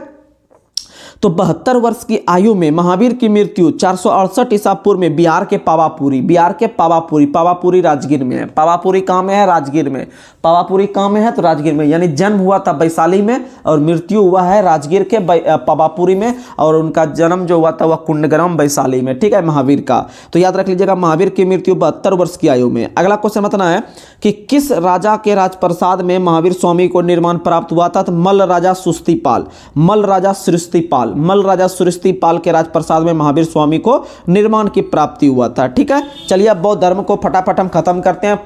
तो 72 वर्ष की आयु में महावीर की मृत्यु 468 ईसा पूर्व में बिहार के पावापुरी। बिहार के पावापुरी। पावापुरी राजगीर में है। पावापुरी कहाँ में है? राजगीर में। पावापुरी कहाँ में है? तो राजगीर में। यानी जन्म हुआ था वैशाली में और मृत्यु हुआ है राजगीर के पावापुरी में। और उनका जन्म जो हुआ था वह कुंडग्राम वैशाली में। ठीक है, महावीर का। तो याद रख लीजिएगा महावीर की मृत्यु 72 वर्ष की आयु में। अगला क्वेश्चन बताना है कि किस राजा के राजप्रसाद में महावीर स्वामी को निर्माण प्राप्त हुआ था? तो मल्ल राजा सुस्तीपाल। मल्ल राजा सृष्टिपाल। मल्ल राजा सृष्टिपाल के राजप्रसाद में महावीर स्वामी को निर्माण की प्राप्ति हुआ था। ठीक है, चलिए अब बौद्ध धर्म को फटाफट हम खत्म करते हैं,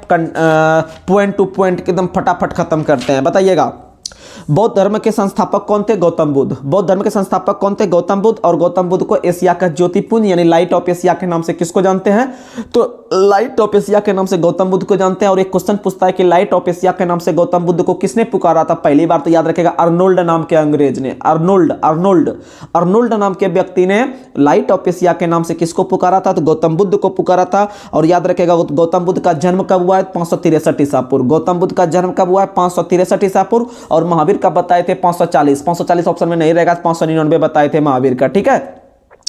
पॉइंट टू पॉइंट एकदम फटाफट खत्म करते हैं। बताइएगा, बौद्ध धर्म के संस्थापक कौन थे? गौतम बुद्ध। बौद्ध धर्म के संस्थापक कौन थे? गौतम बुद्ध। और गौतम बुद्ध को एशिया का ज्योतिपुंज यानी लाइट ऑफ एशिया के नाम से किसको जानते हैं? तो लाइट ऑफ एशिया के नाम से गौतम बुद्ध को जानते हैं। और एक क्वेश्चन पूछता है कि लाइट ऑफ एशिया के नाम से गौतम बुद्ध को किसने पुकारा था? पहली बार तो याद रखेगा अर्नोल्ड नाम के अंग्रेज ने, अर्नोल्ड नाम के व्यक्ति ने लाइट ऑफ एशिया के नाम से किसको पुकारा था? तो गौतम बुद्ध को पुकारा था। और याद रखेगा गौतम बुद्ध का जन्म कब हुआ है? 563 ईसा पूर्व। गौतम बुद्ध का जन्म कब हुआ है? 563 ईसा पूर्व। और महावीर का बताए थे 540 ऑप्शन में नहीं रहेगा, 599 बताए थे महावीर का, ठीक है।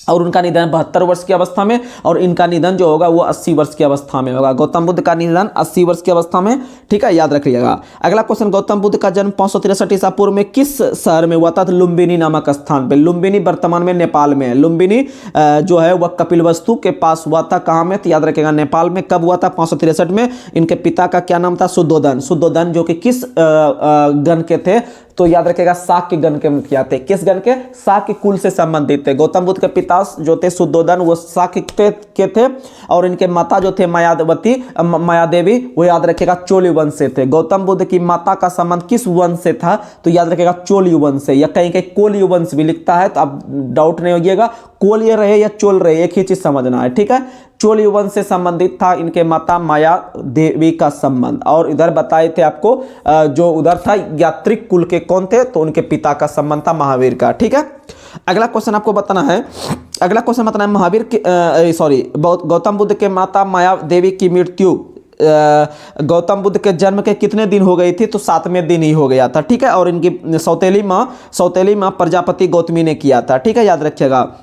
और उनका निधन 72 वर्ष की अवस्था में, और इनका निधन जो होगा वो 80 वर्ष की अवस्था में होगा। गौतम बुद्ध का निधन 80 वर्ष की अवस्था में, ठीक है, याद रखिएगा। अगला क्वेश्चन, गौतम बुद्ध का जन्म 563 ईसा पूर्व में किस शहर में हुआ था? तो लुम्बिनी नामक स्थान पे। लुम्बिनी वर्तमान में नेपाल में है। लुम्बिनी जो है वह कपिलवस्तु के पास हुआ था। कहाँ में? तो याद रखिएगा नेपाल में। कब हुआ था? 563 में। इनके पिता का क्या नाम था? शुद्धोधन, जो कि किस गण के थे? तो याद रखेगा शाक्य गण के मुखिया थे। किस गण के? शाक्य कुल से संबंधित थे। गौतम बुद्ध के पिता जो थे शुद्धोधन, वो शाक्य के थे। और इनके माता जो थे मायादेवी, वो याद रखेगा चोल वंश से थे। गौतम बुद्ध की माता का संबंध किस वंश से था? तो याद रखेगा चोल वंश से, या कहीं कहीं कोल वंश भी लिखता है, तो अब डाउट नहीं होइएगा, कोल ये रहे या चोल रहे, एक ही चीज समझना है, ठीक है। चोल वंश से संबंधित था इनके माता माया देवी का संबंध। और इधर बताए थे आपको जो उधर था यात्रिक कुल के कौन थे? तो उनके पिता का संबंध था महावीर का, ठीक है। अगला क्वेश्चन आपको बताना है, महावीर के गौतम बुद्ध के माता माया देवी की मृत्यु गौतम बुद्ध के जन्म के कितने दिन हो गई थी? तो 7वें दिन ही हो गया था, ठीक है। और इनकी सौतेली माँ प्रजापति गौतमी ने किया था, ठीक है, याद रखिएगा।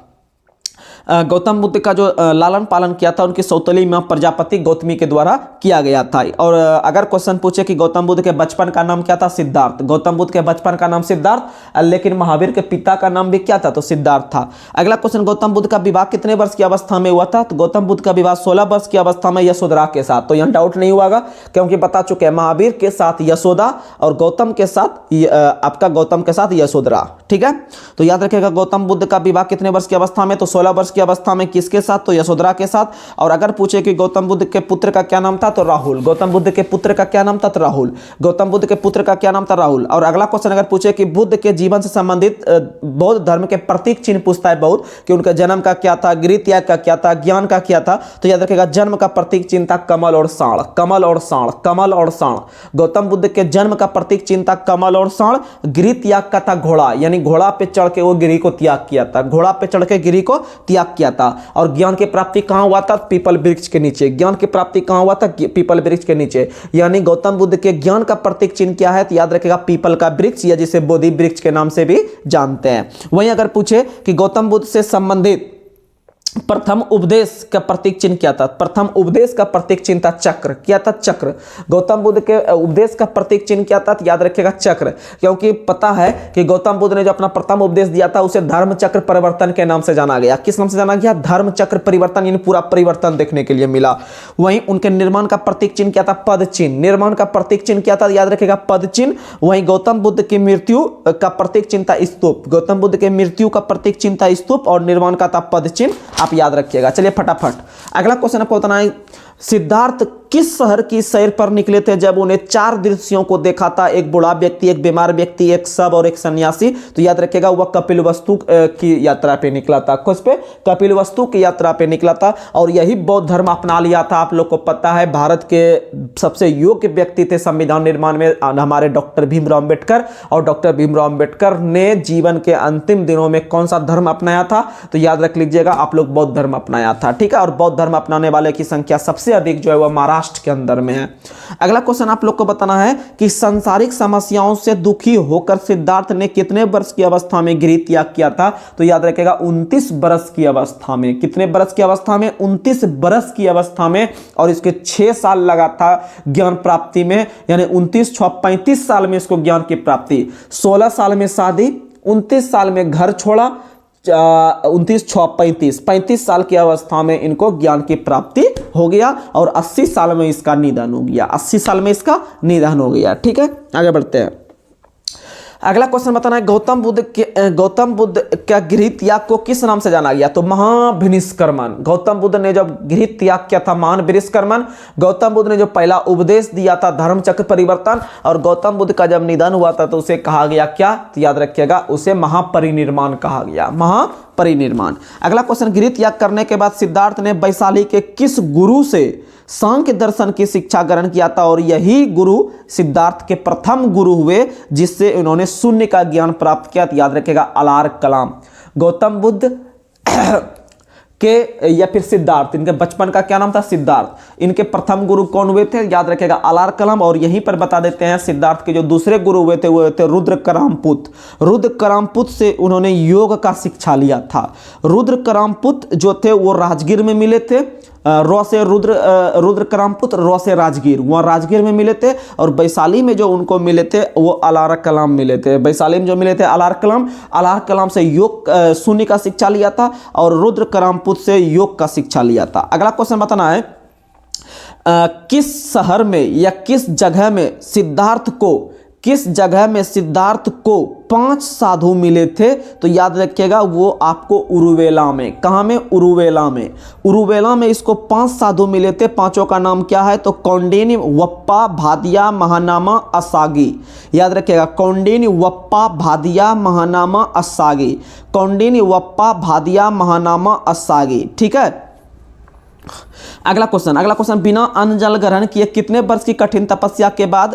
गौतम बुद्ध का जो लालन पालन किया था उनकी सौतेली मां प्रजापति गौतमी के द्वारा किया गया था। और अगर क्वेश्चन पूछे कि गौतम बुद्ध के बचपन का नाम क्या था? सिद्धार्थ। गौतम बुद्ध के बचपन का नाम सिद्धार्थ, लेकिन महावीर के पिता का नाम भी क्या था? तो सिद्धार्थ था। अगला क्वेश्चन, गौतम बुद्ध का विवाह कितने वर्ष की अवस्था में हुआ था? तो गौतम बुद्ध का विवाह 16 वर्ष की अवस्था में यशोधरा के साथ। तो यहाँ डाउट नहीं हुआ, क्योंकि बता चुके हैं महावीर के साथ यशोदा और गौतम के साथ यशोधरा, ठीक है। तो याद रखिएगा गौतम बुद्ध का विवाह कितने वर्ष की अवस्था में? तो 16 वर्ष की अवस्था में। किसके साथ? तो यशोधरा के साथ। और अगर पूछे कि गौतम बुद्ध के पुत्र का क्या नाम था? तो राहुल। गौतम बुद्ध के पुत्र का क्या नाम था? तो राहुल। गौतम बुद्ध के पुत्र का क्या नाम था? राहुल। और अगला क्वेश्चन अगर पूछे कि बुद्ध के जीवन से संबंधित बौद्ध धर्म के प्रतीक चिन्ह पूछता है बौद्ध, कि उनके जन्म का क्या था, गृह त्याग का क्या था, ज्ञान का क्या था? तो याद रखिएगा जन्म का प्रतीक चिन्ह था कमल और साण। गौतम बुद्ध के जन्म का प्रतीक चिन्ह था कमल और साण। गृह त्याग का था घोड़ा, यानी घोड़ा पे चढ़ के वो गिरी को त्याग किया था, घोड़ा पे चढ़ के गिरी को त्याग किया था। और ज्ञान की प्राप्ति कहां हुआ था? पीपल वृक्ष के नीचे। ज्ञान की प्राप्ति कहां हुआ था? पीपल वृक्ष के नीचे। यानी गौतम बुद्ध के ज्ञान का प्रतीक चिन्ह क्या है? तो याद रखेगा पीपल का वृक्ष, या जिसे बोधि वृक्ष के नाम से भी जानते हैं। वहीं अगर पूछे कि गौतम बुद्ध से संबंधित प्रथम उपदेश का प्रतीक चिन्ह क्या था? प्रथम उपदेश का प्रतीक चिन्ह था चक्र। क्या था? चक्र। गौतम बुद्ध के उपदेश का प्रतीक चिन्ह क्या था? तो याद रखिएगा चक्र, क्योंकि पता है कि गौतम बुद्ध ने जो अपना प्रथम उपदेश दिया था उसे धर्म चक्र परिवर्तन के नाम से जाना गया। किस नाम से जाना गया? धर्म चक्र परिवर्तन, यानी पूरा परिवर्तन देखने के लिए मिला। वहीं उनके निर्माण का प्रतीक चिन्ह क्या था? पद चिन्ह। निर्माण का प्रतीक चिन्ह क्या था? याद रखिएगा पद चिन्ह। वहीं गौतम बुद्ध की मृत्यु का प्रतीक चिन्ह था स्तूप। गौतम बुद्ध के मृत्यु का प्रतीक चिन्ह था स्तूप, और निर्माण का था पद चिन्ह। आप याद रखिएगा। चलिए फटाफट अगला क्वेश्चन आपको बताना है, सिद्धार्थ किस शहर की सैर पर निकले थे जब उन्हें 4 दृश्यों को देखा था? एक बूढ़ा व्यक्ति, एक बीमार व्यक्ति, एक शव और एक सन्यासी। तो याद रखिएगा वह कपिलवस्तु की यात्रा पे निकला था। किस पे? कपिलवस्तु की यात्रा पे निकला था। और यही बौद्ध धर्म अपना लिया था। आप लोग को पता है भारत के सबसे योग्य व्यक्ति थे संविधान निर्माण में हमारे डॉक्टर भीमराव अम्बेडकर। और डॉक्टर भीमराव अम्बेडकर ने जीवन के अंतिम दिनों में कौन सा धर्म अपनाया था? तो याद रख लीजिएगा आप लोग बौद्ध धर्म अपनाया था, ठीक है। और बौद्ध धर्म अपनाने वाले की संख्या सबसे अधिक जो है वह महाराष्ट्र के अंदर में है। अगला क्वेश्चन आप लोग को बताना है कि सांसारिक समस्याओं से दुखी होकर सिद्धार्थ ने कितने वर्ष की अवस्था में गृह त्याग किया था? तो याद रखिएगा 29 वर्ष की अवस्था में। कितने वर्ष की अवस्था में? 29 वर्ष की अवस्था में। और इसके 6 साल लगा था ज्ञान प्राप्ति में, यानी 29 6 35 साल में इसको ज्ञान की प्राप्ति। 16 साल में शादी, 29 साल में घर छोड़ा, 29 6 35 साल की अवस्था में इनको ज्ञान की प्राप्ति हो गया। और 80 साल में इसका निधन हो गया। 80 साल में इसका निधन हो गया, ठीक है। आगे बढ़ते हैं। अगला क्वेश्चन बताना है गौतम बुद्ध का गृह त्याग को किस नाम से जाना गया? तो महाभिनिष्क्रमण। गौतम बुद्ध ने जब गृह त्याग किया था महाभिनिष्क्रमण। गौतम बुद्ध ने जो पहला उपदेश दिया था धर्म चक्र परिवर्तन, और गौतम बुद्ध का जब निधन हुआ था तो उसे कहा गया क्या? तो याद रखिएगा उसे महापरिनिर्वाण कहा गया, महापरिनिर्वाण। अगला क्वेश्चन, गृह त्याग करने के बाद सिद्धार्थ ने वैशाली के किस गुरु से सांख्य दर्शन की शिक्षा ग्रहण किया था? और यही गुरु सिद्धार्थ के प्रथम गुरु हुए जिससे उन्होंने शून्य का ज्ञान प्राप्त किया। तो याद रखिएगा अलार कलाम। गौतम बुद्ध के या फिर सिद्धार्थ, इनके बचपन का क्या नाम था? सिद्धार्थ। इनके प्रथम गुरु कौन हुए थे? याद रखिएगा अलार कलाम। और यहीं पर बता देते हैं सिद्धार्थ के जो दूसरे गुरु हुए थे वो थे रुद्रकरामपुत। रुद्रकरामपुत से उन्होंने योग का शिक्षा लिया था। रुद्रकरामपुत जो थे वो राजगीर में मिले थे। रॉ से रुद्रकरामपुत, रॉ से राजगीर, वहाँ राजगीर में मिले थे। और वैशाली में जो उनको मिले थे वो अलार कलाम मिले थे। वैशाली में जो मिले थे अलार कलाम से योग शून्य का शिक्षा लिया था और रुद्रकरामपुत से योग का शिक्षा लिया था। अगला क्वेश्चन बताना है किस शहर में या किस जगह में सिद्धार्थ को 5 साधु मिले थे? तो याद रखिएगा वो आपको उरुवेला में। कहाँ में? उरुवेला में। उरुवेला में इसको 5 साधु मिले थे। पांचों का नाम क्या है? तो कौंडिन्य, वप्पा, भादिया, महानामा, असागी। याद रखिएगा कौंडिन्य, वप्पा, भादिया, महानामा, असागी। कौंडिन्य, वप्पा, भादिया, महानामा, असागी। ठीक है। अगला क्वेश्चन, बिना अन्न जल ग्रहण किए कितने वर्ष की कठिन तपस्या के बाद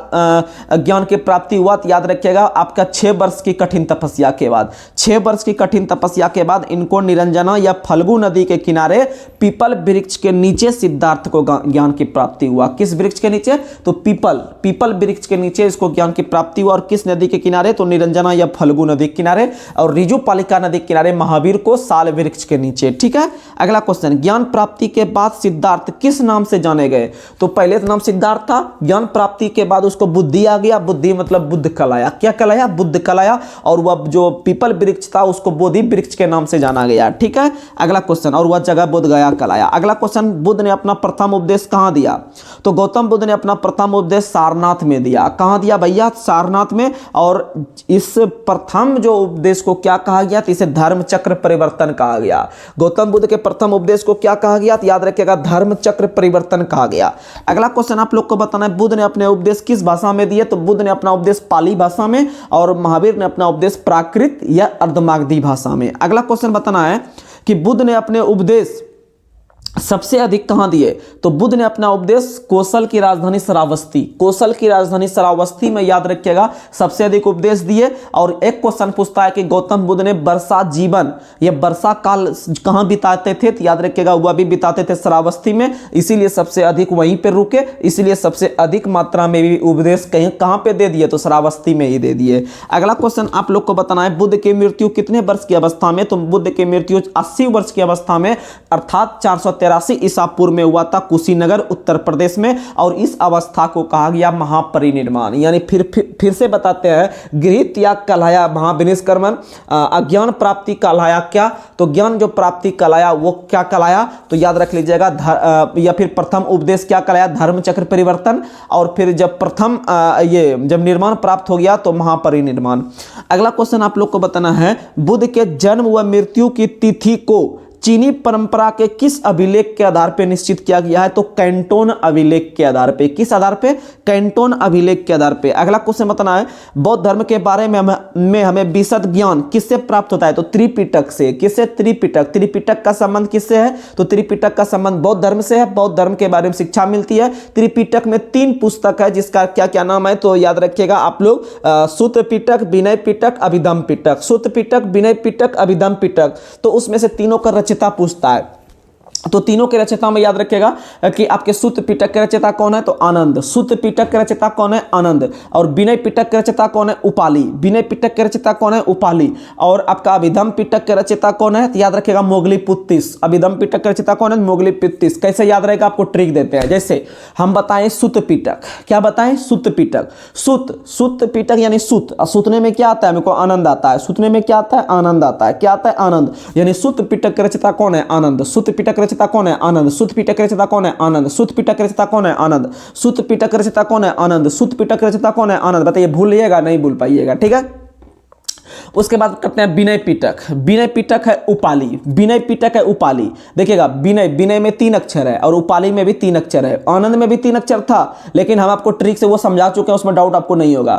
ज्ञान की प्राप्ति हुआ? तो याद रखिएगा आपका 6 वर्ष की कठिन तपस्या के बाद। 6 वर्ष की कठिन तपस्या के बाद इनको निरंजना या फल्गु नदी के किनारे पीपल वृक्ष के नीचे सिद्धार्थ को ज्ञान की प्राप्ति हुआ। किस वृक्ष के नीचे? तो पीपल वृक्ष के नीचे इसको ज्ञान की प्राप्ति हुआ। और किस नदी के किनारे? तो निरंजना या फल्गु नदी के किनारे। और रिजुपालिका नदी के किनारे महावीर को साल वृक्ष के नीचे। ठीक है। अगला क्वेश्चन, ज्ञान प्राप्ति के बाद सिद्धार्थ किस नाम से जाने गए? तो पहले तो नाम सिद्धार्थ था, ज्ञान प्राप्ति के बाद उसको बुद्धि आ गया। बुद्धि मतलब बुद्ध कहलाया। क्या कहलाया? बुद्ध कहलाया। और वह जो पीपल वृक्ष था उसको बोधि वृक्ष के नाम से जाना गया। ठीक है। अगला क्वेश्चन, और वह जगह बोध गया कहलाया। अगला क्वेश्चन, बुद्ध ने अपना प्रथम उपदेश कहां दिया? तो गौतम बुद्ध ने अपना प्रथम उपदेश सारनाथ में दिया। कहां दिया भैया? सारनाथ में। और इस प्रथम जो उपदेश को क्या कहा गया? तो इसे धर्म चक्र परिवर्तन कहा गया। गौतम बुद्ध के प्रथम उपदेश को क्या कहा गया? तो याद रखिएगा धर्म चक्र परिवर्तन कहा गया। अगला क्वेश्चन आप लोग को बताना है बुद्ध ने अपने उपदेश किस भाषा में दिए? तो बुद्ध ने अपना उपदेश पाली भाषा में और महावीर ने अपना उपदेश प्राकृत या अर्धमागधी भाषा में। अगला क्वेश्चन बताना है कि बुद्ध ने अपने उपदेश सबसे अधिक कहां दिए? तो बुद्ध ने अपना उपदेश कौशल की राजधानी श्रावस्ती में याद रखिएगा सबसे अधिक उपदेश दिए। और एक क्वेश्चन पूछता है कि गौतम बुद्ध ने वर्षा जीवन या वर्षा काल कहां बिताते थे? तो याद रखिएगा वह भी बिताते थे श्रावस्ती में, इसीलिए सबसे अधिक वहीं पर रुके, इसलिए सबसे अधिक मात्रा में भी उपदेश कहां पे दे दिए? तो श्रावस्ती में ही दे दिए। अगला क्वेश्चन आप लोग को बताना है बुद्ध की मृत्यु कितने वर्ष की अवस्था में? तो बुद्ध की मृत्यु 80 वर्ष की अवस्था में अर्थात 483 ईसा पूर्व में हुआ था, कुशीनगर उत्तर प्रदेश में। और इस अवस्था को कहा गया महापरिनिर्वाण। यानी फिर से बताते हैं गृह त्याग कहलाया महाविनिष्क्रमण, अज्ञान प्राप्ति कहलाया क्या? तो ज्ञान जो प्राप्ति कहलाया वो क्या कहलाया? तो याद रख लीजिएगा या फिर प्रथम उपदेश क्या कहलाया? धर्म चक्र परिवर्तन। और फिर जब प्रथम जब निर्माण प्राप्त हो गया तो महापरिनिर्वाण। अगला क्वेश्चन आप लोग को बताना है बुद्ध के जन्म व मृत्यु की तिथि को चीनी परंपरा के किस अभिलेख के आधार पर निश्चित किया गया है? तो कैंटोन अभिलेख के आधार पे। किस आधार पे? कैंटोन अभिलेख के आधार पे। अगला क्वेश्चन बताना है बौद्ध धर्म के बारे में हमें विशद ज्ञान किससे प्राप्त होता है? तो त्रिपिटक से। किससे? त्रिपिटक का संबंध किससे है? तो त्रिपिटक का संबंध बौद्ध धर्म से है। बौद्ध धर्म के बारे में शिक्षा मिलती है। त्रिपिटक में 3 पुस्तक है जिसका क्या क्या नाम है? तो याद रखिएगा आप लोग सूत्र पिटक, विनय पिटक, अभिधम पिटक। सूत्र पिटक, विनय पिटक, अभिधम पिटक। तो उसमें से तीनों का रचयिता पूछता है। तो तीनों के रचयिता में याद रखिएगा कि आपके सूत्र पिटक के रचयिता कौन है? तो आनंद। सूत्र पिटक के रचयिता कौन है? आनंद। और विनय पिटक के रचयिता कौन है? उपाली। विनय पिटक के रचयिता कौन है? उपाली। और आपका अभिधम पिटक के रचयिता कौन है? तो याद रखिएगा मोगलीपुत्तिस। अभिधम पिटक के रचयिता कौन है? मोगलीपुत्तिस। कैसे याद रहेगा? आपको ट्रिक देते हैं। जैसे हम बताएं सूत्र पिटक, क्या बताएं? सूत्र पिटक। सूत्र पिटक यानी सूतने में क्या आता है? हमको आनंद आता है। सूतने में क्या आता है? आनंद आता है। क्या आता है? आनंद। यानी सूत्र पिटक के रचयिता कौन है? आनंद। सूत्र पिटक रचयिता कौन है? आनंद। सूत्र पिटक रचयिता कौन है? आनंद। सूत्र पिटक रचयिता कौन है? आनंद। सूत्र पिटक रचयिता कौन है? आनंद। सूत्र पिटक रचयिता कौन है? आनंद। बताइए, भूलिएगा? नहीं भूल पाइएगा। ठीक है। उसके बाद करते हैं विनय पिटक। विनय पिटक है उपाली, विनय पिटक है उपाली। देखिएगा विनय, विनय में 3 अक्षर है और उपाली में भी 3 अक्षर है। आनंद में भी 3 अक्षर था, लेकिन हम आपको ट्रिक से वो समझा चुके हैं, उसमें डाउट आपको नहीं होगा।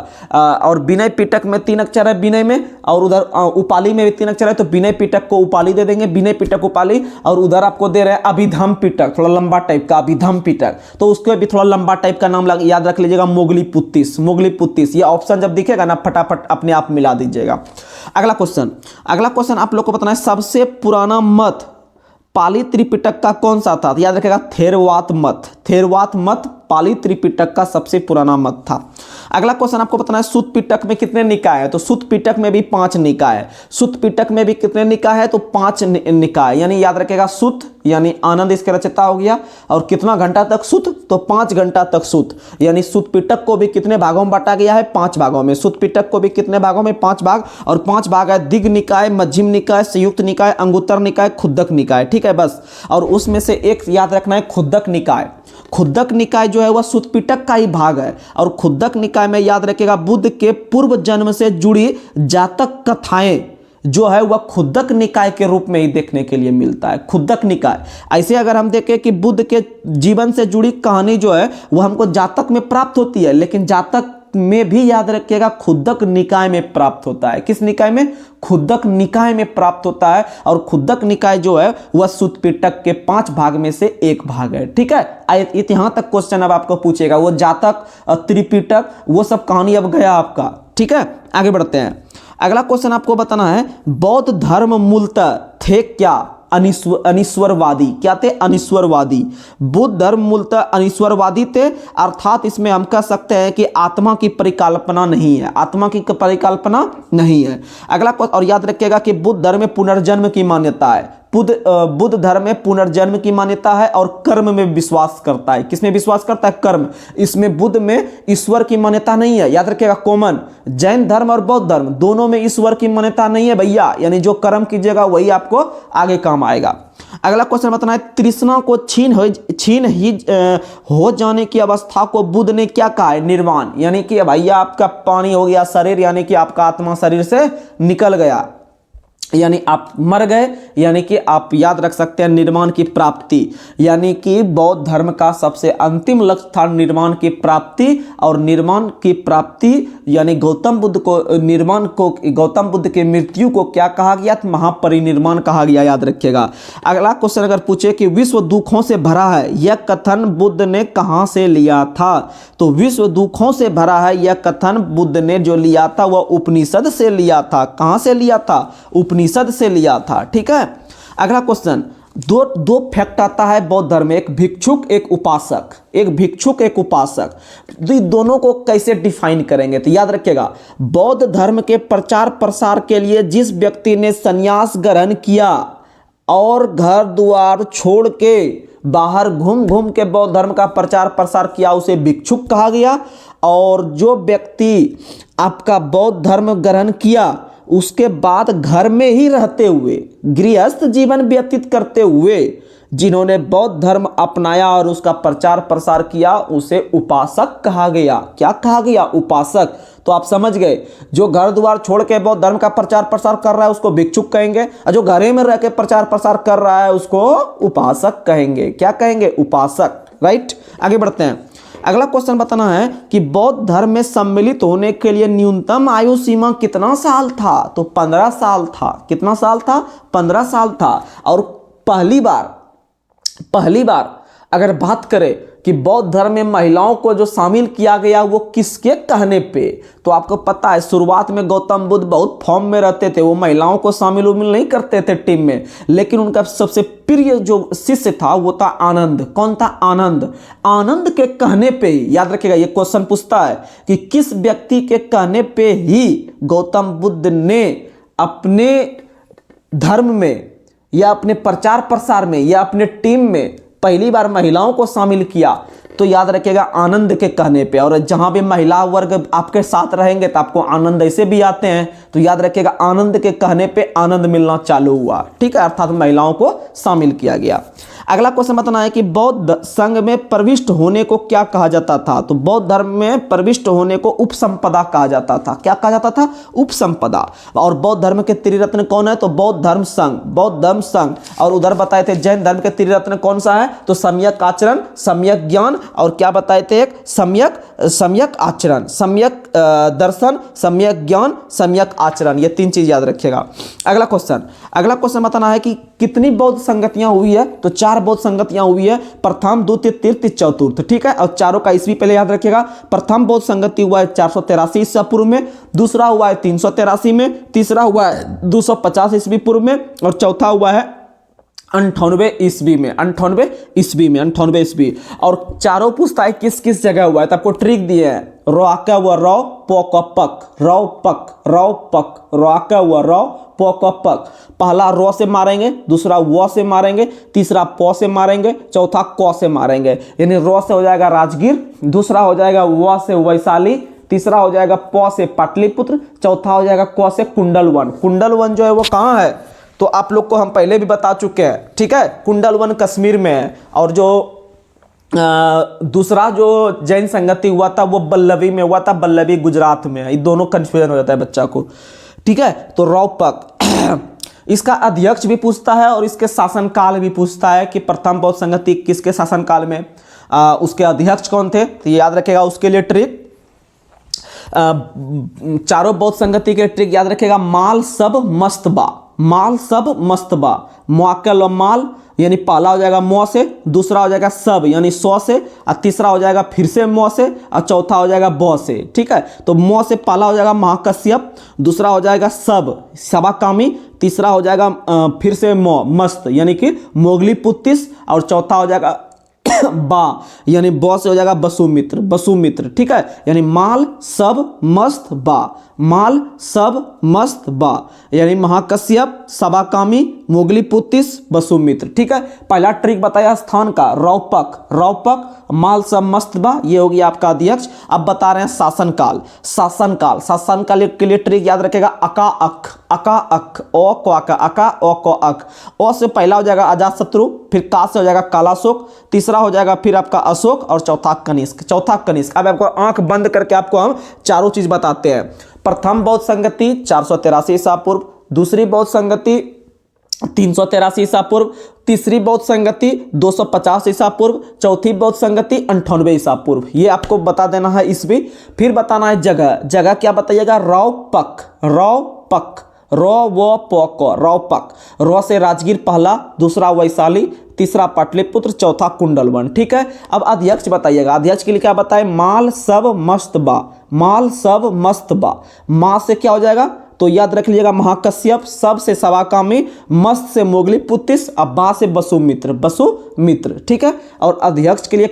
और विनय पिटक में 3 अक्षर है विनय में, और उधर उपाली में भी 3 अक्षर है, तो विनय पिटक को उपाली दे देंगे, विनय पिटक उपाली। और उधर आपको दे रहे हैं अभिधम पिटक, थोड़ा लंबा टाइप का अभिधम पिटक, तो उसको भी थोड़ा लंबा टाइप का नाम याद रख लीजिएगा, मोगली पुत्तिस। मोगली पुत्तिस ये ऑप्शन जब दिखेगा ना फटाफट अपने आप मिला दीजिएगा। अगला क्वेश्चन आप लोग को बताना है सबसे पुराना मत पाली त्रिपिटक का कौन सा था? तो याद रखिएगा थेरवात मत। थेरवात मत पाली त्रिपिटक का सबसे पुराना मत था। अगला क्वेश्चन आपको बताना है सुत पिटक में कितने निकाय है? तो सुत पिटक में भी 5 निकाय है। सुत पिटक में भी कितने निकाय है? तो 5 निकाय, यानी याद रखिएगा सुत यानी आनंद इसके रचयिता हो गया, और कितना घंटा तक सुत? तो 5 घंटा तक सुत, यानी सुत पिटक को भी कितने भागों में बांटा गया है? 5 भागों में। सुत पिटक को भी कितने भागों में? 5 भाग, और 5 भाग है दिग् निकाय, मध्यम निकाय, संयुक्त निकाय, अंगुत्तर निकाय, खुद्दक निकाय। ठीक है बस, और उसमें से एक याद रखना है खुद्दक निकाय। खुद्दक निकाय जो है वह सुत पिटक का ही भाग है, और खुद्दक निकाय में याद रखिएगा बुद्ध के पूर्व जन्म से जुड़ी जातक कथाएं जो है वह खुद्दक निकाय के रूप में ही देखने के लिए मिलता है। खुद्दक निकाय, ऐसे अगर हम देखें कि बुद्ध के जीवन से जुड़ी कहानी जो है वह हमको जातक में प्राप्त होती है, लेकिन जातक में भी याद रखिएगा खुद्दक निकाय में प्राप्त होता है। किस निकाय में? खुद्दक निकाय में प्राप्त होता है, और खुद्दक निकाय जो है वह सुत पिटक के 5 भाग में से एक भाग है। ठीक है, यहां तक क्वेश्चन अब आपको पूछेगा, वो जातक त्रिपिटक वो सब कहानी अब गया आपका। ठीक है, आगे बढ़ते हैं। अगला क्वेश्चन आपको बताना है बौद्ध धर्म मूलतः थे क्या? अनिश्वरवादी। क्या थे? अनिश्वरवादी। बुद्ध धर्म मूलतः अनिश्वरवादी थे, अर्थात इसमें हम कह सकते हैं कि आत्मा की परिकल्पना नहीं है, आत्मा की परिकल्पना नहीं है। अगला और याद रखिएगा कि बुद्ध धर्म में पुनर्जन्म की मान्यता है। बुद्ध धर्म में पुनर्जन्म की मान्यता है और कर्म में विश्वास करता है। किसमें विश्वास करता है? कर्म। इसमें बुद्ध में ईश्वर की मान्यता नहीं है, याद रखिएगा कॉमन। जैन धर्म और बौद्ध धर्म दोनों में ईश्वर की मान्यता नहीं है भैया, यानी जो कर्म कीजिएगा वही आपको आगे काम आएगा। अगला क्वेश्चन बताना है तृष्णा को छीन ही हो जाने की अवस्था को बुद्ध ने क्या कहा है? निर्वाण। यानी कि भैया आपका पानी हो गया शरीर, यानी कि आपका आत्मा शरीर से निकल गया, यानी आप मर गए, यानी कि आप याद रख सकते हैं निर्वाण की प्राप्ति। यानी कि बौद्ध धर्म का सबसे अंतिम लक्ष्य था निर्वाण की प्राप्ति, और निर्वाण की प्राप्ति यानी गौतम बुद्ध को निर्वाण को, गौतम बुद्ध की मृत्यु को क्या कहा गया? तो महापरिनिर्वाण कहा गया, याद रखिएगा। अगला क्वेश्चन अगर पूछे कि विश्व दुखों से भरा है यह कथन बुद्ध ने कहां से लिया था? तो विश्व दुखों से भरा है यह कथन बुद्ध ने जो लिया था वह उपनिषद से लिया था। कहां से लिया था? उपनिषद से लिया था। ठीक है, अगला क्वेश्चन दो फैक्ट आता है बौद्ध धर्म में, एक भिक्षुक एक उपासक। एक भिक्षुक एक उपासक, तो दोनों को कैसे डिफाइन करेंगे? तो याद रखिएगा बौद्ध धर्म के प्रचार प्रसार के लिए जिस व्यक्ति ने संन्यास ग्रहण किया और घर द्वार छोड़ के बाहर घूम घूम के बौद्ध धर्म का प्रचार प्रसार किया उसे भिक्षुक कहा गया, और जो व्यक्ति आपका बौद्ध धर्म ग्रहण किया उसके बाद घर में ही रहते हुए गृहस्थ जीवन व्यतीत करते हुए जिन्होंने बौद्ध धर्म अपनाया और उसका प्रचार प्रसार किया उसे उपासक कहा गया। क्या कहा गया? उपासक। तो आप समझ गए, जो घर द्वार छोड़ के बौद्ध धर्म का प्रचार प्रसार कर रहा है उसको भिक्षुक कहेंगे, और जो घरे में रह के प्रचार प्रसार कर रहा है उसको उपासक कहेंगे। क्या कहेंगे? उपासक। राइट, आगे बढ़ते हैं। अगला क्वेश्चन बताना है कि बौद्ध धर्म में सम्मिलित होने के लिए न्यूनतम आयु सीमा कितना साल था? तो 15 साल था। कितना साल था? 15 साल था। और पहली बार अगर बात करें कि बौद्ध धर्म में महिलाओं को जो शामिल किया गया वो किसके कहने पे? तो आपको पता है शुरुआत में गौतम बुद्ध बहुत फॉर्म में रहते थे, वो महिलाओं को शामिल नहीं करते थे टीम में, लेकिन उनका सबसे प्रिय जो शिष्य था वो था आनंद। कौन था? आनंद। आनंद के कहने पे ही, याद रखिएगा ये क्वेश्चन पूछता है कि किस व्यक्ति के कहने पे ही गौतम बुद्ध ने अपने धर्म में या अपने प्रचार प्रसार में या अपने टीम में पहली बार महिलाओं को शामिल किया? तो याद रखिएगा आनंद के कहने पे। और जहां भी महिला वर्ग आपके साथ रहेंगे तो आपको आनंद ऐसे भी आते हैं, तो याद रखिएगा आनंद के कहने पे आनंद मिलना चालू हुआ। ठीक है, अर्थात महिलाओं को शामिल किया गया। अगला क्वेश्चन बताना है कि बौद्ध संघ में प्रविष्ट होने को क्या कहा जाता था। तो बौद्ध धर्म में प्रविष्ट होने को उपसंपदा कहा जाता था। क्या कहा जाता था? उपसंपदा। और बौद्ध धर्म के त्रिरत्न कौन है? तो बौद्ध धर्म संघ, बौद्ध धर्म संघ। और उधर बताए थे जैन धर्म के त्रिरत्न कौन सा है? तो सम्यक आचरण, सम्यक ज्ञान, और क्या बताए थे? एक सम्यक आचरण, सम्यक दर्शन, सम्यक ज्ञान, सम्यक आचरण। ये 3 चीज याद रखिएगा। अगला क्वेश्चन बताना है कि कितनी बौद्ध संगतियां हुई है। तो 4 बौद्ध संगतियां हुई है, प्रथम, द्वितीय, तृतीय, चतुर्थ। ठीक है, और चारों का ईस्वी पहले याद रखिएगा। प्रथम बौद्ध संगति हुआ है 483 ईसा पूर्व में, दूसरा हुआ है 383 में, तीसरा हुआ है 250 ईस्वी पूर्व में, और चौथा हुआ है 98 ईस्वी में, 98 ईस्वी। और चारों पुस्ताएं किस किस जगह हुआ है? तो आपको ट्रिक दिए हैं। रोआका हुआ रौ पोक पक, रौ पक, रोआका हुआ रौ पोक पक। पहला रौ से मारेंगे, दूसरा व से मारेंगे, तीसरा प से मारेंगे, चौथा क से मारेंगे। यानी रौ से हो जाएगा राजगीर, दूसरा हो जाएगा व से वैशाली, तीसरा हो जाएगा प से पाटलिपुत्र, चौथा हो जाएगा क से कुंडलवन। कुंडलवन जो है वो कहाँ है? तो आप लोग को हम पहले भी बता चुके हैं। ठीक है, कुंडलवन कश्मीर में है। और जो दूसरा जो जैन संगति हुआ था वो बल्लभी में हुआ था, बल्लभी गुजरात में है। ये दोनों कंफ्यूजन हो जाता है बच्चा को। ठीक है, तो रौपक इसका अध्यक्ष भी पूछता है और इसके शासनकाल भी पूछता है कि प्रथम बौद्ध संगति किसके शासनकाल में, उसके अध्यक्ष कौन थे। तो ये याद रखेगा। उसके लिए ट्रिक, चारों बौद्ध संगति के ट्रिक याद रखेगा। माल सब मस्तबा, माल सब मस्तबा, मुआक्कल और माल, यानी पहला हो जाएगा मौ से, दूसरा हो जाएगा सब यानी 100 से, और तीसरा हो जाएगा फिर से मौ से, और चौथा हो जाएगा ब से। ठीक है, तो मौ से पहला हो जाएगा महाकश्यप, दूसरा हो जाएगा सब सबाकामी, तीसरा हो जाएगा फिर से मौ मस्त यानी कि मोगली पुत्तिस, और चौथा हो जाएगा बा यानी ब से हो जाएगा बसुमित्र। ठीक है, यानी माल सब मस्त बा, माल सब मस्त बा यानी महाकश्यप, सबाकामी, मुगली पुत्तिस, बसुमित्र। ठीक है, पहला ट्रिक बताया स्थान का, रौपक, माल सब मस्त बा, ये हो गया आपका अध्यक्ष। अब बता रहे हैं शासनकाल के लिए ट्रिक याद रखेगा। अका अक, ओ को अका, ओ को अक। ओ से पहला हो जाएगा अजातशत्रु, फिर का से हो जाएगा कालाशोक, तीसरा हो जाएगा फिर आपका अशोक, और चौथा कनिष्क। अब आपको आंख बंद करके आपको हम चारों चीज बताते हैं। प्रथम बौद्ध संगति 483 ईसा पूर्व, दूसरी बौद्ध संगति 383 ईसा पूर्व, तीसरी बौद्ध संगति 250 ईसा पूर्व, चौथी बौद्ध संगति 98 ईसा पूर्व। ये आपको बता देना है ईस्वी। फिर बताना है जगह क्या बताइएगा? रौपक, रौपक। रौ से राजगीर पहला, दूसरा वैशाली, तीसरा पाटलिपुत्र, चौथा कुंडलवन। ठीक है, अब अध्यक्ष बताइएगा। अध्यक्ष के लिए क्या बताए? माल सब मस्तबा, माँ से क्या हो जाएगा? तो याद रख लीजिएगा महाकश्यप, सब से सवाकामी, मस्त से मोगली पुत्तिस, अब्बा से बसुमित्र। ठीक है, और अध्यक्ष के लिए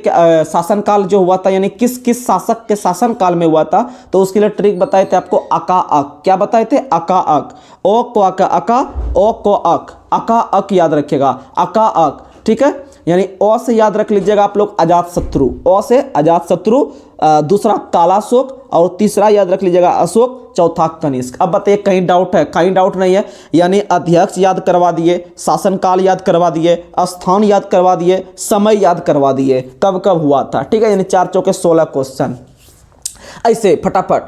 शासनकाल जो हुआ था यानी किस किस शासक के शासनकाल में हुआ था, तो उसके लिए ट्रिक बताए थे आपको अका अक। क्या बताए थे? अका अक, ओ को अका, ओ को अक याद रखिएगा, अका अक। ठीक है, यानी ओ से याद रख लीजिएगा आप लोग अजातशत्रु, ओ से अजातशत्रु, दूसरा कालाशोक, और तीसरा याद रख लीजिएगा अशोक, चौथा कनिष्क। अब बताइए कहीं डाउट है? कहीं डाउट नहीं है। यानी अध्यक्ष याद करवा दिए, शासनकाल याद करवा दिए, स्थान याद करवा दिए, समय याद करवा दिए, कब कब हुआ था। ठीक है, यानी 4 चौके 16 क्वेश्चन ऐसे फटाफट।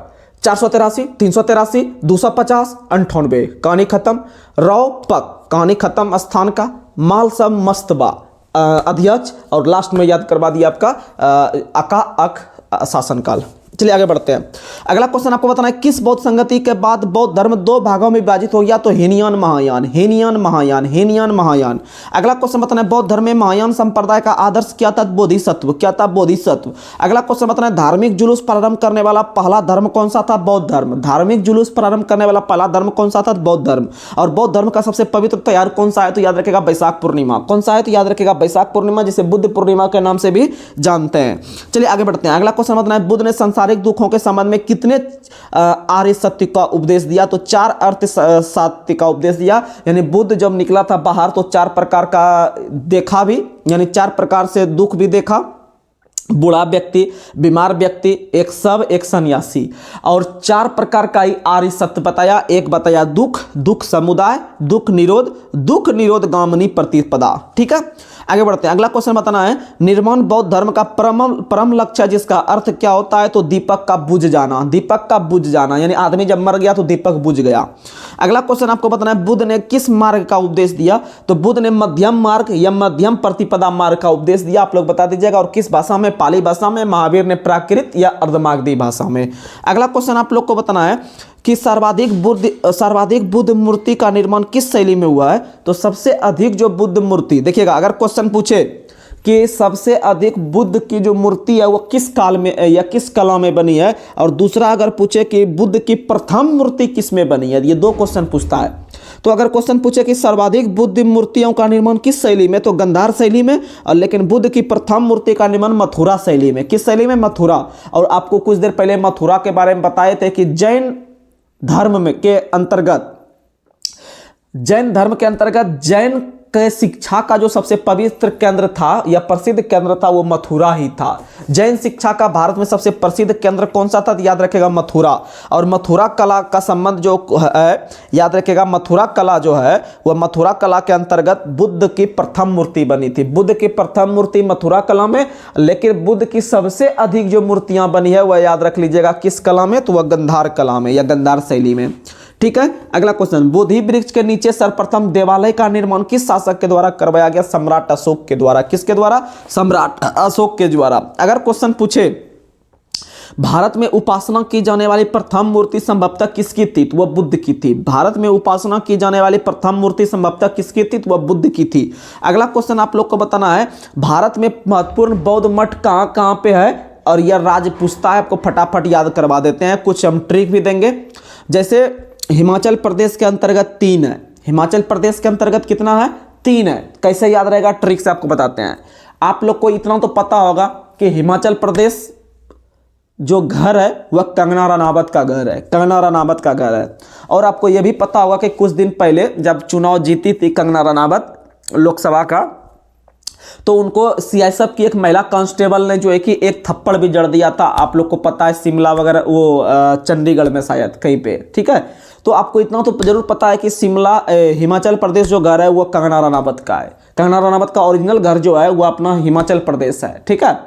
483, 383, 250, 98। कहानी खत्म। रौपक कहानी खत्म स्थान का। माल सब मस्तबा अध्यक्ष, और लास्ट में याद करवा दिया आपका अका अक शासनकाल। चलिए आगे बढ़ते हैं। अगला क्वेश्चन आपको बताना है किस बौद्ध संगति के बाद बौद्ध धर्म 2 भागों में विभाजित हो गया? तो हीनयान महायान। अगला क्वेश्चन बताना है बौद्ध धर्म में महायान संप्रदाय का आदर्श क्या था? बोधिसत्व। क्या था? बोधिसत्व। अगला क्वेश्चन बताना है धार्मिक जुलूस प्रारंभ करने वाला पहला धर्म कौन सा था? बौद्ध धर्म। धार्मिक जुलूस प्रारंभ करने वाला पहला धर्म कौन सा था? बौद्ध धर्म। और बौद्ध धर्म का सबसे पवित्र त्योहार कौन सा है? तो याद रखेगा बैसाख पूर्णिमा। कौन सा है? तो याद रखेगा बैसाख पूर्णिमा, जिसे बुद्ध पूर्णिमा के नाम से भी जानते हैं। चलिए आगे बढ़ते हैं। अगला क्वेश्चन बताना है बुद्ध ने सांसारिक दुखों के संबंध में कितने आर्य सत्य का उपदेश दिया? तो 4 अर्थ सत्य का उपदेश दिया। यानी बुद्ध जब निकला था बाहर तो 4 प्रकार का देखा भी, यानी 4 प्रकार से दुख भी देखा, बूढ़ा व्यक्ति, बीमार व्यक्ति, एक शव, एक सन्यासी। और 4 प्रकार का ही आर्य सत्य बताया। एक बताया दुख, दुख समुदाय, दुख निरोध गामिनी प्रतिपदा। ठीक है, आगे बढ़ते हैं। अगला क्वेश्चन बताना है, निर्माण बौद्ध धर्म का परम लक्ष्य है, जिसका अर्थ क्या होता है? तो दीपक का बुझ जाना, दीपक का बुझ जाना, यानी आदमी जब मर गया तो दीपक बुझ गया। अगला क्वेश्चन आपको बताना है, बुद्ध ने किस मार्ग का उपदेश दिया? तो बुद्ध ने मध्यम मार्ग या मध्यम प्रतिपदा मार्ग का उपदेश दिया। आप लोग बता दीजिएगा। और किस भाषा में? पाली भाषा में। महावीर ने प्राकृत या अर्धमागधी भाषा में। अगला क्वेश्चन आप लोग को बताना है कि सर्वाधिक बुद्ध मूर्ति का निर्माण किस शैली में हुआ है? तो सबसे अधिक जो बुद्ध मूर्ति, देखिएगा, अगर क्वेश्चन पूछे कि सबसे अधिक बुद्ध की जो मूर्ति है वो किस काल में या किस कला में बनी है, और दूसरा अगर पूछे कि बुद्ध की प्रथम मूर्ति किस में बनी है, ये 2 क्वेश्चन पूछता है। तो अगर क्वेश्चन पूछे कि सर्वाधिक बुद्ध मूर्तियों का निर्माण किस शैली में, तो गांधार शैली में। और लेकिन बुद्ध की प्रथम मूर्ति का निर्माण मथुरा शैली में। किस शैली में? मथुरा। और आपको कुछ देर पहले मथुरा के बारे में बताए थे कि जैन धर्म में के अंतर्गत जैन के शिक्षा का जो सबसे पवित्र केंद्र था या प्रसिद्ध केंद्र था वो मथुरा ही था। जैन शिक्षा का भारत में सबसे प्रसिद्ध केंद्र कौन सा था? तो याद रखेगा मथुरा। और मथुरा कला का संबंध जो है, याद रखेगा, मथुरा कला जो है वह मथुरा कला के अंतर्गत बुद्ध की प्रथम मूर्ति बनी थी। बुद्ध की प्रथम मूर्ति मथुरा कला में, लेकिन बुद्ध की सबसे अधिक जो मूर्तियां बनी है वह याद रख लीजिएगा किस कला में? तो वह गांधार कला में या गांधार शैली में। ठीक है, अगला क्वेश्चन, बोधि वृक्ष के नीचे सर्वप्रथम देवालय का निर्माण किस शासक के द्वारा करवाया गया? सम्राट अशोक के द्वारा। किसके द्वारा? सम्राट अशोक के द्वारा। अगर क्वेश्चन पूछे भारत में उपासना की जाने वाली प्रथम मूर्ति संभवतः किसकी थी? तो वह बुद्ध की थी। भारत में उपासना की जाने वाली प्रथम मूर्ति संभवतः किसकी थी? तो वह बुद्ध की थी। अगला क्वेश्चन आप लोग को बताना है, भारत में महत्वपूर्ण बौद्ध मठ कहाँ कहाँ पे है? और यह राज्य पूछता है, आपको फटाफट याद करवा देते हैं। कुछ हम ट्रिक भी देंगे, जैसे हिमाचल प्रदेश के अंतर्गत 3 है। हिमाचल प्रदेश के अंतर्गत कितना है? 3 है। कैसे याद रहेगा? ट्रिक से आपको बताते हैं। आप लोग को इतना तो पता होगा कि हिमाचल प्रदेश जो घर है वह कंगना रनावत का घर है। कंगना रनावत का घर है। और आपको यह भी पता होगा कि कुछ दिन पहले जब चुनाव जीती थी कंगना रनावत लोकसभा का, तो उनको सीआईएसएफ की एक महिला कांस्टेबल ने जो है कि एक थप्पड़ भी जड़ दिया था। आप लोग को पता है, शिमला वगैरह, वो चंडीगढ़ में शायद कहीं पे। ठीक है, तो आपको इतना तो जरूर पता है कि शिमला हिमाचल प्रदेश जो घर है वो कंगना रनावत का है। कंगना रनावत का ओरिजिनल घर जो है वो अपना हिमाचल प्रदेश है। ठीक है,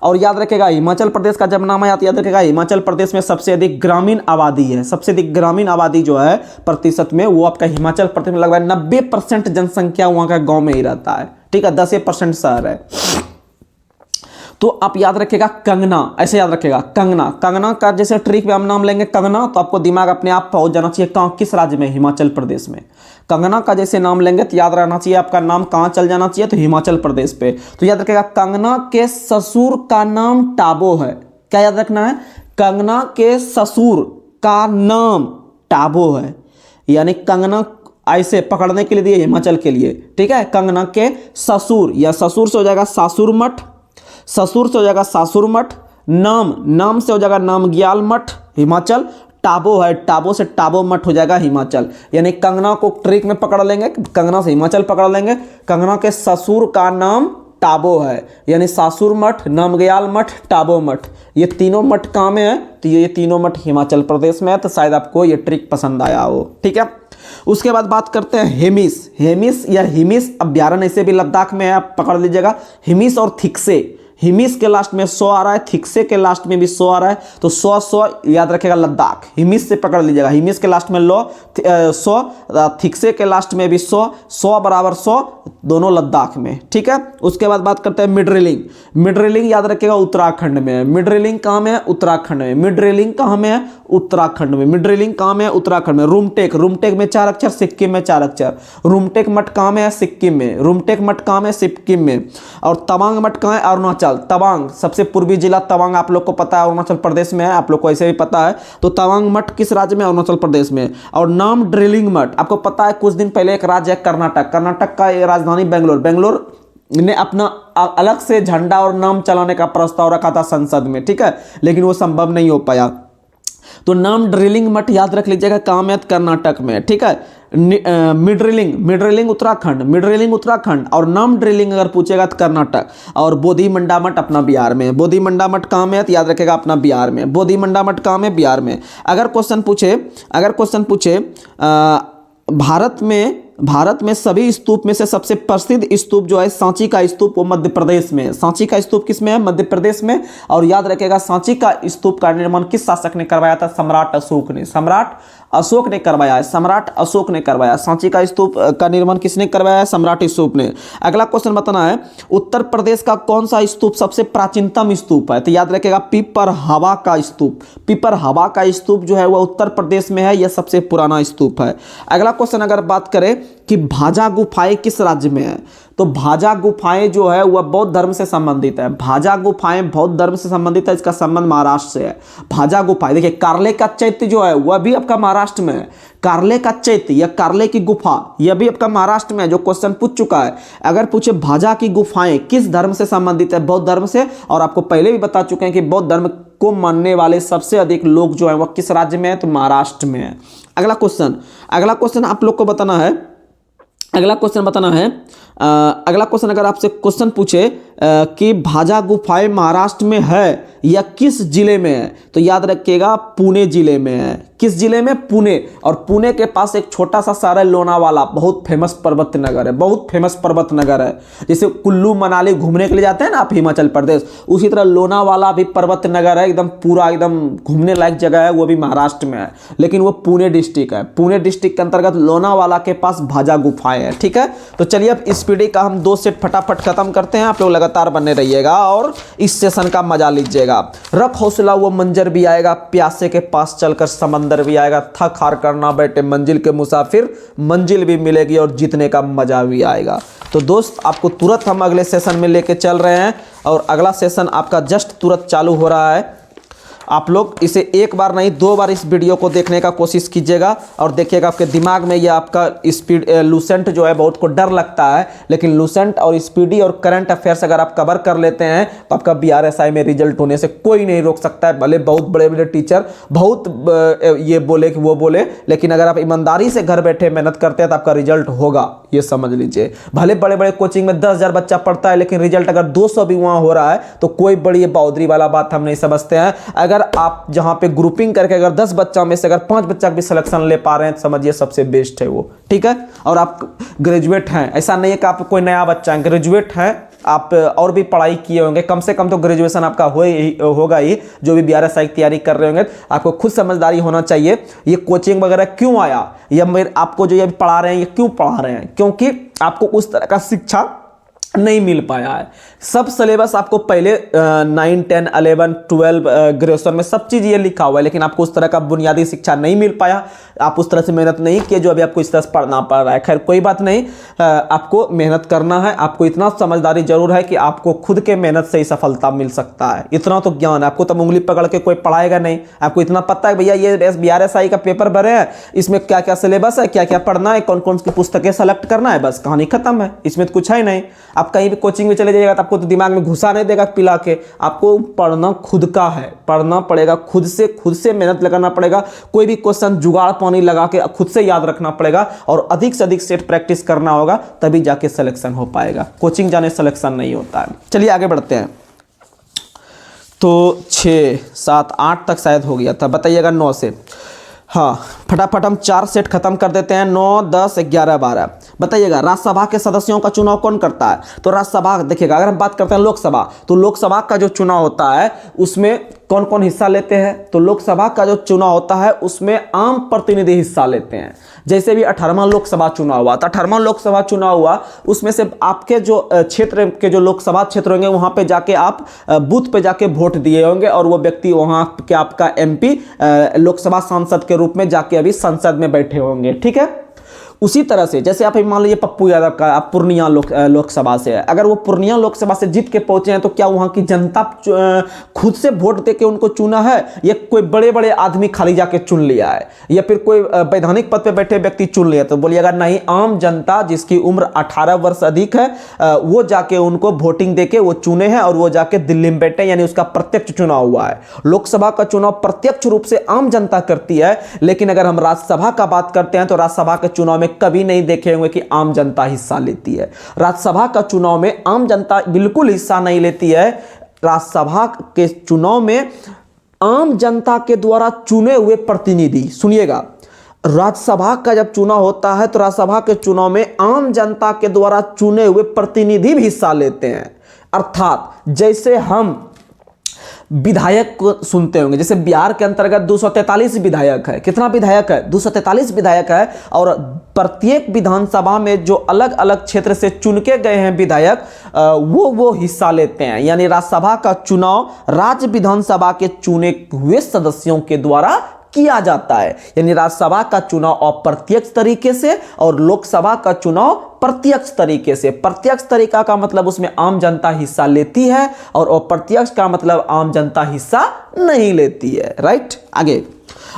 और याद रखेगा हिमाचल प्रदेश का जब नाम आया तो याद रखेगा हिमाचल प्रदेश में सबसे अधिक ग्रामीण आबादी है। सबसे अधिक ग्रामीण आबादी जो है प्रतिशत में, वो आपका हिमाचल प्रदेश में लगभग 90% जनसंख्या वहां का गांव में ही रहता है। ठीक है, 10% शहर है। तो आप याद रखेगा कंगना, ऐसे याद रखेगा कंगना। कंगना का जैसे ट्रिक में हम नाम लेंगे कंगना, तो आपको दिमाग अपने आप पहुंच जाना चाहिए कहाँ, किस राज्य में? हिमाचल प्रदेश में। कंगना का जैसे नाम लेंगे तो याद रहना चाहिए आपका नाम कहाँ चल जाना चाहिए? तो हिमाचल प्रदेश पे। तो याद रखेगा कंगना के ससुर का नाम टाबो है। क्या याद रखना है? कंगना के ससुर का नाम टाबो है। यानी कंगना ऐसे पकड़ने के लिए दिए हिमाचल के लिए। ठीक है, कंगना के ससुर, या ससुर से हो जाएगा सासुर मठ, ससुर से हो जाएगा सासुर मठ, नाम से हो जाएगा नामग्याल मठ हिमाचल, टाबो है, टाबो से टाबो मठ हो जाएगा हिमाचल। यानी कंगना को ट्रिक में पकड़ लेंगे, कंगना से हिमाचल पकड़ लेंगे। कंगना के ससुर का नाम टाबो है, यानी सासुर मठ, नामग्याल मठ, टाबो मठ। ये तीनों मठ कहाँ में है? तो ये तीनों मठ हिमाचल प्रदेश में है। तो शायद आपको ये ट्रिक पसंद आया हो। ठीक है, उसके बाद बात करते हैं हेमिस। हेमिस या हिमिस अभ्यारण्य, इसे भी लद्दाख में है, आप पकड़ लीजिएगा। हिमिस और थिक्से, हिमिस के लास्ट में 100 आ रहा है, थिक्से के लास्ट में भी 100 आ रहा है, तो 100 याद रखेगा लद्दाख। हिमिस से पकड़ लीजिएगा, हिमिस के लास्ट में 100, थिक्से के लास्ट में भी 100 बराबर 100, दोनों लद्दाख में। ठीक है, उसके बाद बात करते हैं मिडरेलिंग। मिडरेलिंग याद रखेगा उत्तराखंड में है। मिडरेलिंग कहाँ में है? उत्तराखंड में। मिडरेलिंग कहाँ में है? उत्तराखंड में। मिडरेलिंग कहाँ में है? उत्तराखंड में। रूमटेक, रूमटेक में 4 अक्षर, सिक्किम में 4 अक्षर। रूमटेक मठ कहाँ में है? सिक्किम में। रूमटेक मठ कहाँ में? सिक्किम में। और तवांग मठ कहाँ है? अरुणाचल। तवांग सबसे पूर्वी जिला तवांग आप लोग को पता है अरुणाचल प्रदेश में है, आप लोग को ऐसे भी पता है। तो तवांग मठ किस राज्य में? अरुणाचल प्रदेश में। और नाम ड्रिलिंग मठ आपको पता है, कुछ दिन पहले एक राज्य है कर्नाटक, कर्नाटक का राजधानी बेंगलोर, बेंगलोर ने अपना अलग से झंडा और नाम चलाने का प्रस्ताव रखा था संसद में। ठीक है, लेकिन वो संभव नहीं हो पाया। तो नाम ड्रिलिंग मठ याद रख लीजिएगा, कामयात कर्नाटक में, ठीक है। मिड्रिलिंग उत्तराखंड और नाम ड्रिलिंग अगर पूछेगा तो कर्नाटक, और बोधि मंडा मठ अपना बिहार में। बोधि मंडा मठ कहाँ में है तो याद रखेगा अपना बिहार में। बोधि मंडा मठ कहाँ में, बिहार में। अगर क्वेश्चन पूछे भारत में सभी स्तूप में से सबसे प्रसिद्ध स्तूप जो है सांची का स्तूप, वो मध्य प्रदेश में है। सांची का स्तूप किस में है, मध्य प्रदेश में। और याद रखेगा सांची का स्तूप का निर्माण किस शासक ने करवाया था, सम्राट अशोक ने। सम्राट अशोक ने करवाया है, सम्राट अशोक ने करवाया। सांची का स्तूप का निर्माण किसने करवाया है, सम्राट अशोक ने। अगला क्वेश्चन बताना है, उत्तर प्रदेश का कौन सा स्तूप सबसे प्राचीनतम स्तूप है, तो याद रखेगा पिपरहवा का स्तूप। पिपरहवा का स्तूप जो है वह उत्तर प्रदेश में है, यह सबसे पुराना स्तूप है। अगला क्वेश्चन अगर बात करें कि भाजा गुफाएं किस राज्य में है, तो भाजा गुफाएं जो है वह बौद्ध धर्म से संबंधित है। भाजा गुफाएं बौद्ध धर्म से संबंधित है, इसका संबंध महाराष्ट्र से है। भाजा गुफाएं, देखिए कार्ले का चैत्य जो है वह भी आपका महाराष्ट्र में है। कार्ले का चैत्य या कार्ले की गुफा यह भी आपका महाराष्ट्र में है, जो क्वेश्चन पूछ चुका है। अगर पूछे भाजा की गुफाएं किस धर्म से संबंधित है, बौद्ध धर्म से। और आपको पहले भी बता चुके हैं कि बौद्ध धर्म को मानने वाले सबसे अधिक लोग जो है वह किस राज्य में है, तो महाराष्ट्र में है। अगला क्वेश्चन आप लोग को बताना है। अगला क्वेश्चन अगर आपसे क्वेश्चन पूछे कि भाजा गुफाएं महाराष्ट्र में है या किस जिले में है, तो याद रखिएगा पुणे जिले में है। किस जिले में, पुणे। और पुणे के पास एक छोटा सा शहर है लोनावाला, बहुत फेमस पर्वत नगर है, बहुत फेमस पर्वत नगर है। जैसे कुल्लू मनाली घूमने के लिए जाते हैं ना आप हिमाचल प्रदेश, उसी तरह लोनावाला भी पर्वत नगर है, एकदम पूरा एकदम घूमने लायक जगह है, वो भी महाराष्ट्र में है, लेकिन वो पुणे डिस्ट्रिक्ट है। पुणे डिस्ट्रिक्ट के अंतर्गत लोनावाला के पास भाजा गुफाएं है, ठीक है। तो चलिए अब इस पीडी का हम 2 सेट फटाफट खत्म करते हैं। आप लोग लगातार बने रहिएगा और इस सेशन का मजा लीजिएगा। रख हौसला वो मंजर भी आएगा, प्यासे के पास चलकर समंदर भी आएगा, थक हार करना बैठे मंजिल के मुसाफिर, मंजिल भी मिलेगी और जीतने का मजा भी आएगा। तो दोस्त आपको तुरंत हम अगले सेशन में लेके चल रहे हैं और अगला सेशन आपका जस्ट तुरंत चालू हो रहा है। आप लोग इसे एक बार नहीं 2 बार इस वीडियो को देखने का कोशिश कीजिएगा और देखिएगा आपके दिमाग में यह आपका स्पीड लूसेंट जो है, बहुत को डर लगता है, लेकिन लूसेंट और स्पीडी और करंट अफेयर्स अगर आप कवर कर लेते हैं तो आपका BRSI में रिजल्ट होने से कोई नहीं रोक सकता है। भले बहुत बड़े बड़े टीचर बहुत ये बोले कि वो बोले, लेकिन अगर आप ईमानदारी से घर बैठे मेहनत करते हैं तो आपका रिजल्ट होगा, ये समझ लीजिए। भले बड़े बड़े कोचिंग में 10,000 बच्चा पढ़ता है, लेकिन रिजल्ट अगर 200 भी वहाँ हो रहा है तो कोई बड़ी बहादुरी वाला बात हम नहीं समझते हैं। अगर आप जहां पे ग्रुपिंग करके अगर 10 बच्चा में से अगर 5 बच्चा भी सिलेक्शन ले पा रहे हैं तो समझिए सबसे बेस्ट है वो, ठीक है। और आप ग्रेजुएट हैं, ऐसा नहीं है कि आप कोई नया बच्चा है, ग्रेजुएट हैं आप और भी पढ़ाई किए होंगे, कम से कम तो ग्रेजुएशन आपका होगा ही। जो भी BRSI की तैयारी कर रहे होंगे, आपको खुद समझदारी होना चाहिए ये कोचिंग वगैरह क्यों आया, या मेरे आपको जो ये पढ़ा रहे हैं ये क्यों पढ़ा रहे हैं, क्योंकि आपको उस तरह का शिक्षा नहीं मिल पाया है। सब सिलेबस आपको पहले 9, 10, 11, 12 ग्रेजुएशन में सब चीज़ ये लिखा हुआ है, लेकिन आपको उस तरह का बुनियादी शिक्षा नहीं मिल पाया। आप उस तरह से मेहनत नहीं किए जो अभी आपको इस तरह से पढ़ना पड़ रहा है। खैर कोई बात नहीं, आपको मेहनत करना है। आपको इतना समझदारी जरूर है कि आपको खुद के मेहनत से ही सफलता मिल सकता है, इतना तो ज्ञान है। आपको तो उंगली पकड़ के कोई पढ़ाएगा नहीं, आपको इतना पता है भैया ये BRSI का पेपर भरे हैं, इसमें क्या क्या सिलेबस है, क्या क्या पढ़ना है, कौन कौन सी पुस्तकें सेलेक्ट करना है, बस कहानी खत्म है। इसमें तो कुछ है नहीं। आप कहीं भी कोचिंग में चले जाइएगा तो आपको तो दिमाग में घुसा नहीं देगा पिला के। आपको पढ़ना खुद का है, पढ़ना पड़ेगा खुद से मेहनत लगाना पड़ेगा। कोई भी क्वेश्चन जुगाड़ पानी लगा के खुद से याद रखना पड़ेगा और अधिक से अधिक सेट प्रैक्टिस करना होगा, तभी जाके सिलेक्शन हो पाएगा। कोचिंग जाने सिलेक्शन नहीं होता है। चलिए आगे बढ़ते हैं। तो 6, 7, 8 तक शायद हो गया था, बताइएगा 9 से। हाँ फटाफट हम 4 सेट खत्म कर देते हैं। 9, 10, 11, 12 बताइएगा। राज्यसभा के सदस्यों का चुनाव कौन करता है, तो राज्यसभा देखिएगा। अगर हम बात करते हैं लोकसभा, तो लोकसभा का जो चुनाव होता है उसमें कौन कौन हिस्सा लेते हैं, तो लोकसभा का जो चुनाव होता है उसमें आम प्रतिनिधि हिस्सा लेते हैं। जैसे भी 18वां लोकसभा चुनाव हुआ, तो 18वां लोकसभा चुनाव हुआ, उसमें से आपके जो क्षेत्र के जो लोकसभा क्षेत्र होंगे वहां पे जाके आप बूथ पे जाके वोट दिए होंगे और वो व्यक्ति वहां के आपका MP लोकसभा सांसद के रूप में जाके अभी संसद में बैठे होंगे, ठीक है। उसी तरह से जैसे आप मान लीजिए पप्पू यादव का, आप पूर्णिया लोकसभा से है, अगर वो पूर्णिया लोकसभा से जीत के पहुंचे हैं तो क्या वहां की जनता खुद से वोट देके उनको चुना है, या कोई बड़े बड़े आदमी खाली जाके चुन लिया है, या फिर कोई वैधानिक पद पे बैठे व्यक्ति चुन लिया? तो बोलिएगा नहीं, आम जनता जिसकी उम्र 18 वर्ष अधिक है वो जाके उनको वोटिंग देके वो चुने हैं और वो जाके दिल्ली में बैठे, यानी उसका प्रत्यक्ष चुनाव हुआ है। लोकसभा का चुनाव प्रत्यक्ष रूप से आम जनता करती है, लेकिन अगर हम राज्यसभा का बात करते हैं तो राज्यसभा के चुनाव में कभी नहीं देखे होंगे कि आम जनता हिस्सा लेती है। राज्यसभा का चुनाव में आम जनता बिल्कुल हिस्सा नहीं लेती है। राज्यसभा के चुनाव में आम जनता के द्वारा चुने हुए प्रतिनिधि, सुनिएगा, राज्यसभा का जब चुनाव होता है तो राज्यसभा के चुनाव में आम जनता के द्वारा चुने हुए प्रतिनिधि भी हिस्सा लेते हैं। अर्थात जैसे हम विधायक को सुनते होंगे, जैसे बिहार के अंतर्गत 243 विधायक है। कितना विधायक है? 243 विधायक है, और प्रत्येक विधानसभा में जो अलग अलग क्षेत्र से चुन के गए हैं विधायक वो हिस्सा लेते हैं। यानी राज्यसभा का चुनाव राज्य विधानसभा के चुने हुए सदस्यों के द्वारा किया जाता है। यानी राज्यसभा का चुनाव अप्रत्यक्ष तरीके से और लोकसभा का चुनाव प्रत्यक्ष तरीके से। प्रत्यक्ष तरीका का मतलब उसमें आम जनता हिस्सा लेती है, और अप्रत्यक्ष का मतलब आम जनता हिस्सा नहीं लेती है। राइट, आगे।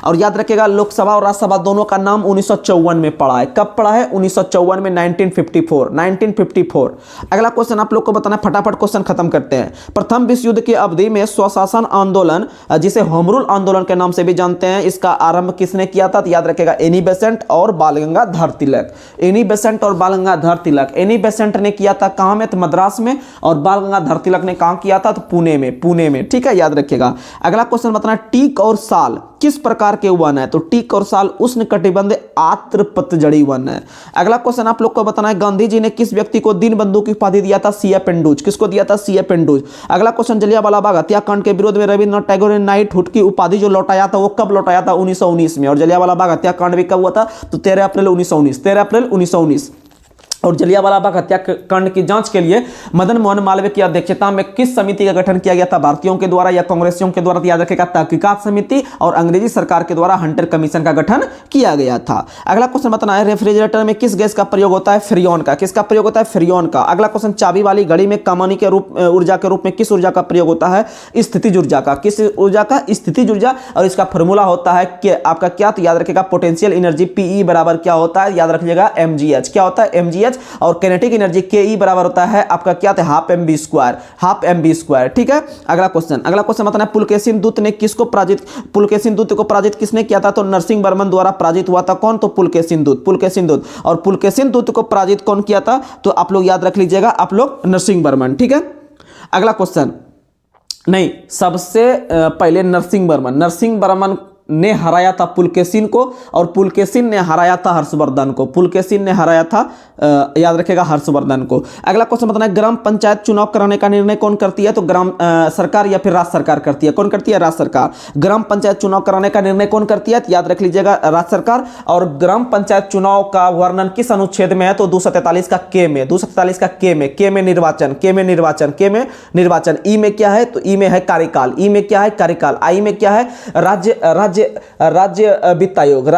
और याद रखिएगा, लोकसभा और राज्यसभा दोनों का नाम 1954 में पड़ा है। कब पड़ा है? 1954 में, 1954। अगला क्वेश्चन आप लोग को बताना, फटाफट क्वेश्चन खत्म करते हैं। प्रथम विश्व युद्ध की अवधि में स्वशासन आंदोलन, जिसे होम रूल आंदोलन के नाम से भी जानते हैं, इसका आरंभ किसने किया था? तो याद रखिएगा, एनी बेसेंट और बाल गंगाधर तिलक। एनी बेसेंट और बाल गंगाधर तिलक। एनी बेसेंट ने किया था कहां में? तो मद्रास में। और बाल गंगाधर तिलक ने कहां किया था? तो पुणे में। ठीक है, याद रखिएगा। अगला क्वेश्चन बताना, टीक और साल किस प्रकार के वन है? तो टीक और साल उष्णकटिबंधीय आर्द्र पतझड़ी वन है। अगला क्वेश्चन आप लोग को बताना है, गांधी जी ने किस व्यक्ति को दीनबंधु की उपाधि दिया था? C F Andrews. किसको दिया था? C F Andrews. अगला क्वेश्चन, जलियांवाला बाग हत्याकांड के विरोध में रविंद्रनाथ टैगोर ने नाइटहुड की उपाधि जो लौटाया था वो कब लौटाया था? 1919 में। और जलियांवाला बाग हत्याकांड भी कब हुआ था? तो 13 अप्रैल 1919। और जलियांवाला बाग हत्याकांड की जांच के लिए मदन मोहन मालवीय की अध्यक्षता में किस समिति का गठन किया गया था? भारतीयों के द्वारा या कांग्रेसियों के द्वारा? याद रखेगा, तहकीकात समिति। और अंग्रेजी सरकार के द्वारा हंटर कमीशन का गठन किया गया था। अगला क्वेश्चन बताना है, रेफ्रिजरेटर में किस गैस का प्रयोग होता है? फ्रियोन का। किसका प्रयोग होता है? फ्रियोन का। अगला क्वेश्चन, चाबी वाली घड़ी में कमानी के रूप ऊर्जा के रूप में किस ऊर्जा का प्रयोग होता है? स्थितिज ऊर्जा का। किस ऊर्जा का? स्थितिज ऊर्जा। और इसका फॉर्मूला होता है कि आपका क्या? तो याद रखेगा, पोटेंशियल एनर्जी पीई बराबर क्या होता है? याद रखिएगा, mgh। क्या होता है? mgh। और काइनेटिक एनर्जी के ई बराबर होता है आपका क्या था? Half M B square. ठीक है, अगला क्वेश्चन बताना, पुलकेशिन दूत ने किसको पराजित? पुलकेशिन दूत को पराजित किसने किया था? तो नरसिंह वर्मन द्वारा पराजित हुआ था। कौन? तो पुलकेशिन दूत। और पुलकेशिन दूत को पराजित कौन किया था? तो आप लोग याद रख लीजिएगा, आप लोग, नरसिंह वर्मन। ठीक है, अगला क्वेश्चन, नहीं, सबसे पहले नरसिंह वर्मन ने हराया था पुलकेशिन को, और पुलकेशिन ने हराया था हर्षवर्धन को। याद रखेगा, हर्षवर्धन को। अगला क्वेश्चन बताना है, ग्राम पंचायत चुनाव कराने का निर्णय कौन करती है? तो ग्राम सरकार या फिर राज्य सरकार करती है। कौन करती है? राज्य सरकार। ग्राम पंचायत चुनाव कराने का निर्णय कौन करती है? तो याद रख लीजिएगा, राज्य सरकार। और ग्राम पंचायत चुनाव का वर्णन किस अनुच्छेद में है? तो 243 का के में। 243 का के में निर्वाचन। ई में क्या है? तो ई में है कार्यकाल। आई में क्या है? राज्य वित्त आयोग